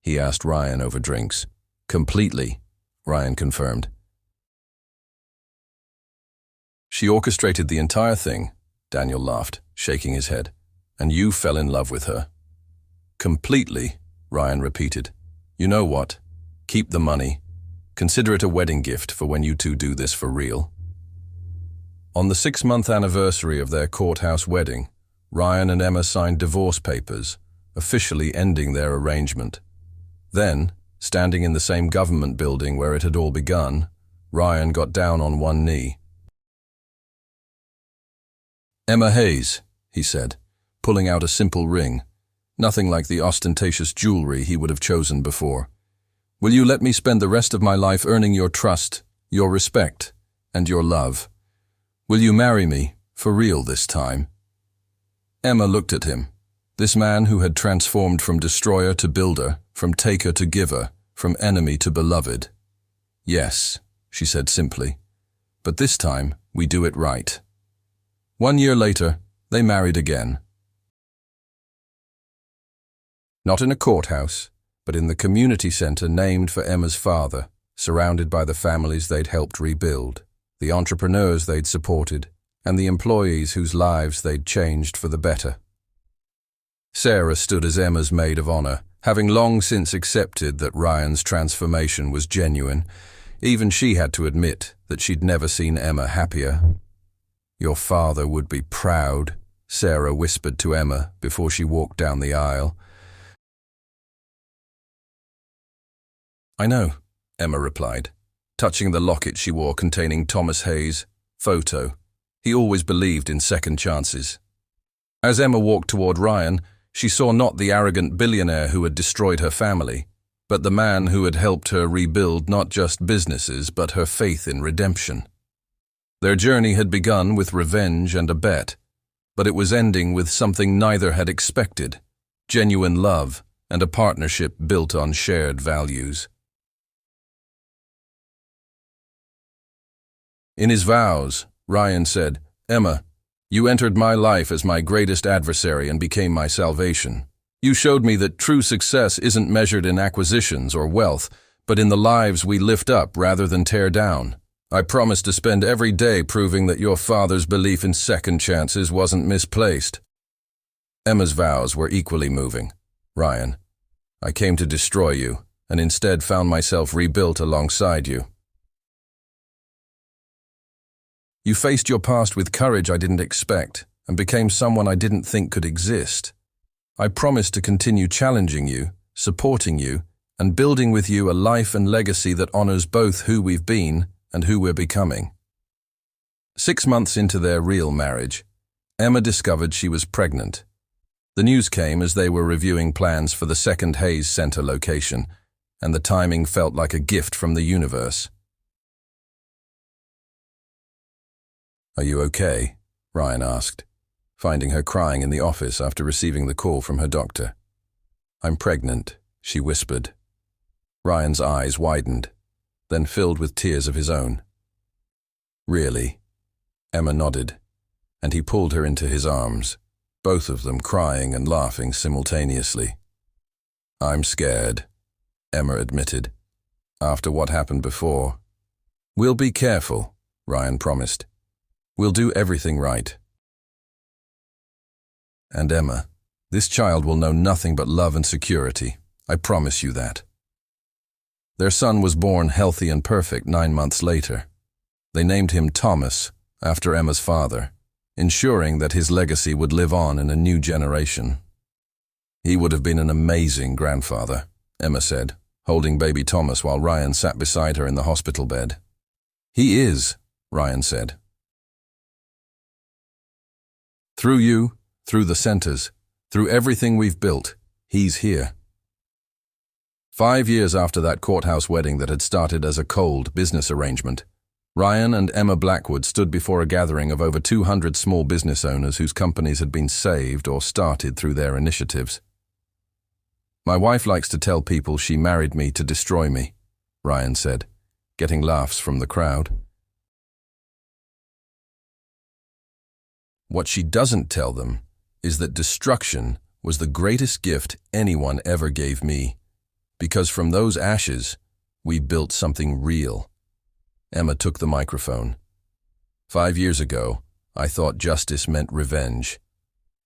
he asked Ryan over drinks. "Completely," Ryan confirmed. "She orchestrated the entire thing," Daniel laughed, shaking his head. "And you fell in love with her." "Completely," Ryan repeated. "You know what? Keep the money. Consider it a wedding gift for when you two do this for real." On the 6-month anniversary of their courthouse wedding, Ryan and Emma signed divorce papers, officially ending their arrangement. Then, standing in the same government building where it had all begun, Ryan got down on one knee. "Emma Hayes," he said, pulling out a simple ring, nothing like the ostentatious jewelry he would have chosen before. "Will you let me spend the rest of my life earning your trust, your respect, and your love? Will you marry me, for real this time?" Emma looked at him, this man who had transformed from destroyer to builder, from taker to giver, from enemy to beloved. "Yes," she said simply, "but this time we do it right." 1 year later, they married again. Not in a courthouse, but in the community center named for Emma's father, surrounded by the families they'd helped rebuild, the entrepreneurs they'd supported, and the employees whose lives they'd changed for the better. Sarah stood as Emma's maid of honor, having long since accepted that Ryan's transformation was genuine. Even she had to admit that she'd never seen Emma happier. "Your father would be proud," Sarah whispered to Emma before she walked down the aisle. "I know," Emma replied, touching the locket she wore containing Thomas Hayes' photo. He always believed in second chances. As Emma walked toward Ryan, she saw not the arrogant billionaire who had destroyed her family, but the man who had helped her rebuild not just businesses but her faith in redemption. Their journey had begun with revenge and a bet, but it was ending with something neither had expected: genuine love and a partnership built on shared values. In his vows, Ryan said, "Emma, you entered my life as my greatest adversary and became my salvation. You showed me that true success isn't measured in acquisitions or wealth, but in the lives we lift up rather than tear down. I promise to spend every day proving that your father's belief in second chances wasn't misplaced." Emma's vows were equally moving. "Ryan, I came to destroy you, and instead found myself rebuilt alongside you. You faced your past with courage I didn't expect, and became someone I didn't think could exist. I promise to continue challenging you, supporting you, and building with you a life and legacy that honors both who we've been and who we're becoming." 6 months into their real marriage, Emma discovered she was pregnant. The news came as they were reviewing plans for the second Hayes Center location, and the timing felt like a gift from the universe. "Are you okay?" Ryan asked, finding her crying in the office after receiving the call from her doctor. "I'm pregnant," she whispered. Ryan's eyes widened, then filled with tears of his own. "Really?" Emma nodded, and he pulled her into his arms, both of them crying and laughing simultaneously. "I'm scared," Emma admitted, "after what happened before." "We'll be careful," Ryan promised. "We'll do everything right, And Emma, this child will know nothing but love and security. I promise you that. Their son was born healthy and perfect 9 months later. They named him Thomas, after Emma's father, ensuring that his legacy would live on in a new generation. He would have been an amazing grandfather, Emma said, holding baby Thomas while Ryan sat beside her in the hospital bed. He is, Ryan said. Through you, through the centers, through everything we've built, he's here. 5 years after that courthouse wedding that had started as a cold business arrangement, Ryan and Emma Blackwood stood before a gathering of over 200 small business owners whose companies had been saved or started through their initiatives. My wife likes to tell people she married me to destroy me, Ryan said, getting laughs from the crowd. What she doesn't tell them is that destruction was the greatest gift anyone ever gave me, because from those ashes, we built something real. Emma took the microphone. 5 years ago, I thought justice meant revenge.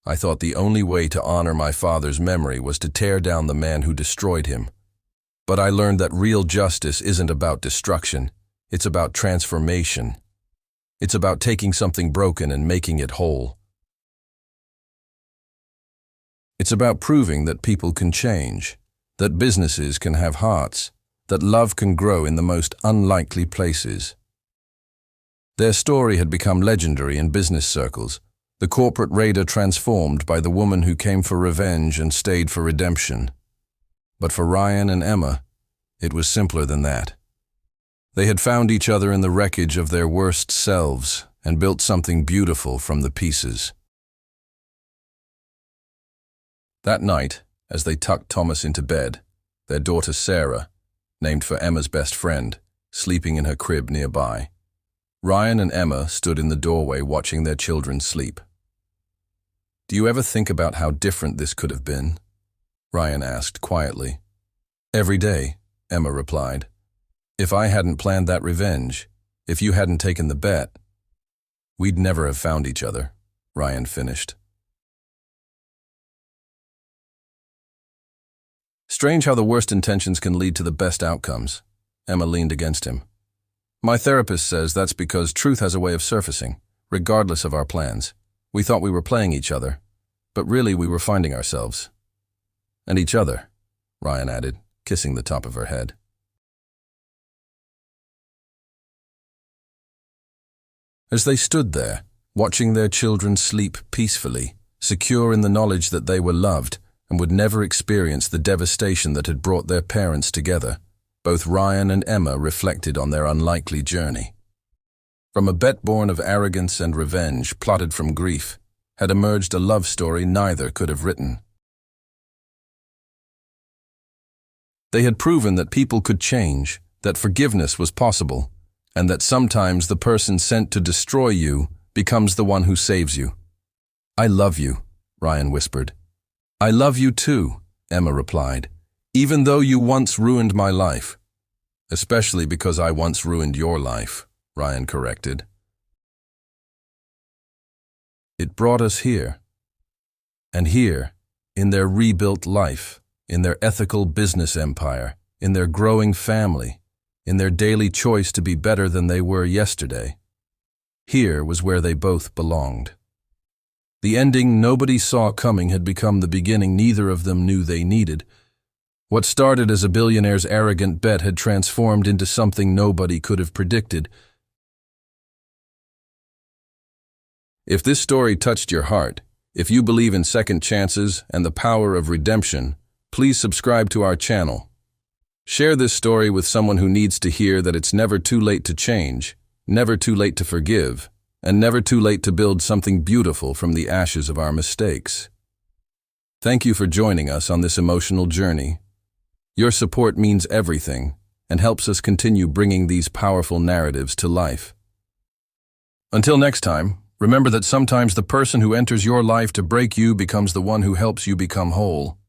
I thought the only way to honor my father's memory was to tear down the man who destroyed him. But I learned that real justice isn't about destruction. It's about transformation. It's about taking something broken and making it whole. It's about proving that people can change, that businesses can have hearts, that love can grow in the most unlikely places. Their story had become legendary in business circles, the corporate raider transformed by the woman who came for revenge and stayed for redemption. But for Ryan and Emma, it was simpler than that. They had found each other in the wreckage of their worst selves and built something beautiful from the pieces. That night, as they tucked Thomas into bed, their daughter Sarah, named for Emma's best friend, sleeping in her crib nearby, Ryan and Emma stood in the doorway watching their children sleep. Do you ever think about how different this could have been? Ryan asked quietly. Every day, Emma replied. If I hadn't planned that revenge, if you hadn't taken the bet, we'd never have found each other, Ryan finished. Strange how the worst intentions can lead to the best outcomes. Emma leaned against him. My therapist says that's because truth has a way of surfacing, regardless of our plans. We thought we were playing each other, but really we were finding ourselves. And each other, Ryan added, kissing the top of her head. As they stood there, watching their children sleep peacefully, secure in the knowledge that they were loved and would never experience the devastation that had brought their parents together, both Ryan and Emma reflected on their unlikely journey. From a bet born of arrogance and revenge, plotted from grief, had emerged a love story neither could have written. They had proven that people could change, that forgiveness was possible, and that sometimes the person sent to destroy you becomes the one who saves you. I love you, Ryan whispered. I love you too, Emma replied, even though you once ruined my life. Especially because I once ruined your life, Ryan corrected. It brought us here. And here, in their rebuilt life, in their ethical business empire, in their growing family, in their daily choice to be better than they were yesterday, here was where they both belonged. The ending nobody saw coming had become the beginning neither of them knew they needed. What started as a billionaire's arrogant bet had transformed into something nobody could have predicted. If this story touched your heart, if you believe in second chances and the power of redemption, please subscribe to our channel. Share this story with someone who needs to hear that it's never too late to change, never too late to forgive, and never too late to build something beautiful from the ashes of our mistakes. Thank you for joining us on this emotional journey. Your support means everything and helps us continue bringing these powerful narratives to life. Until next time, remember that sometimes the person who enters your life to break you becomes the one who helps you become whole.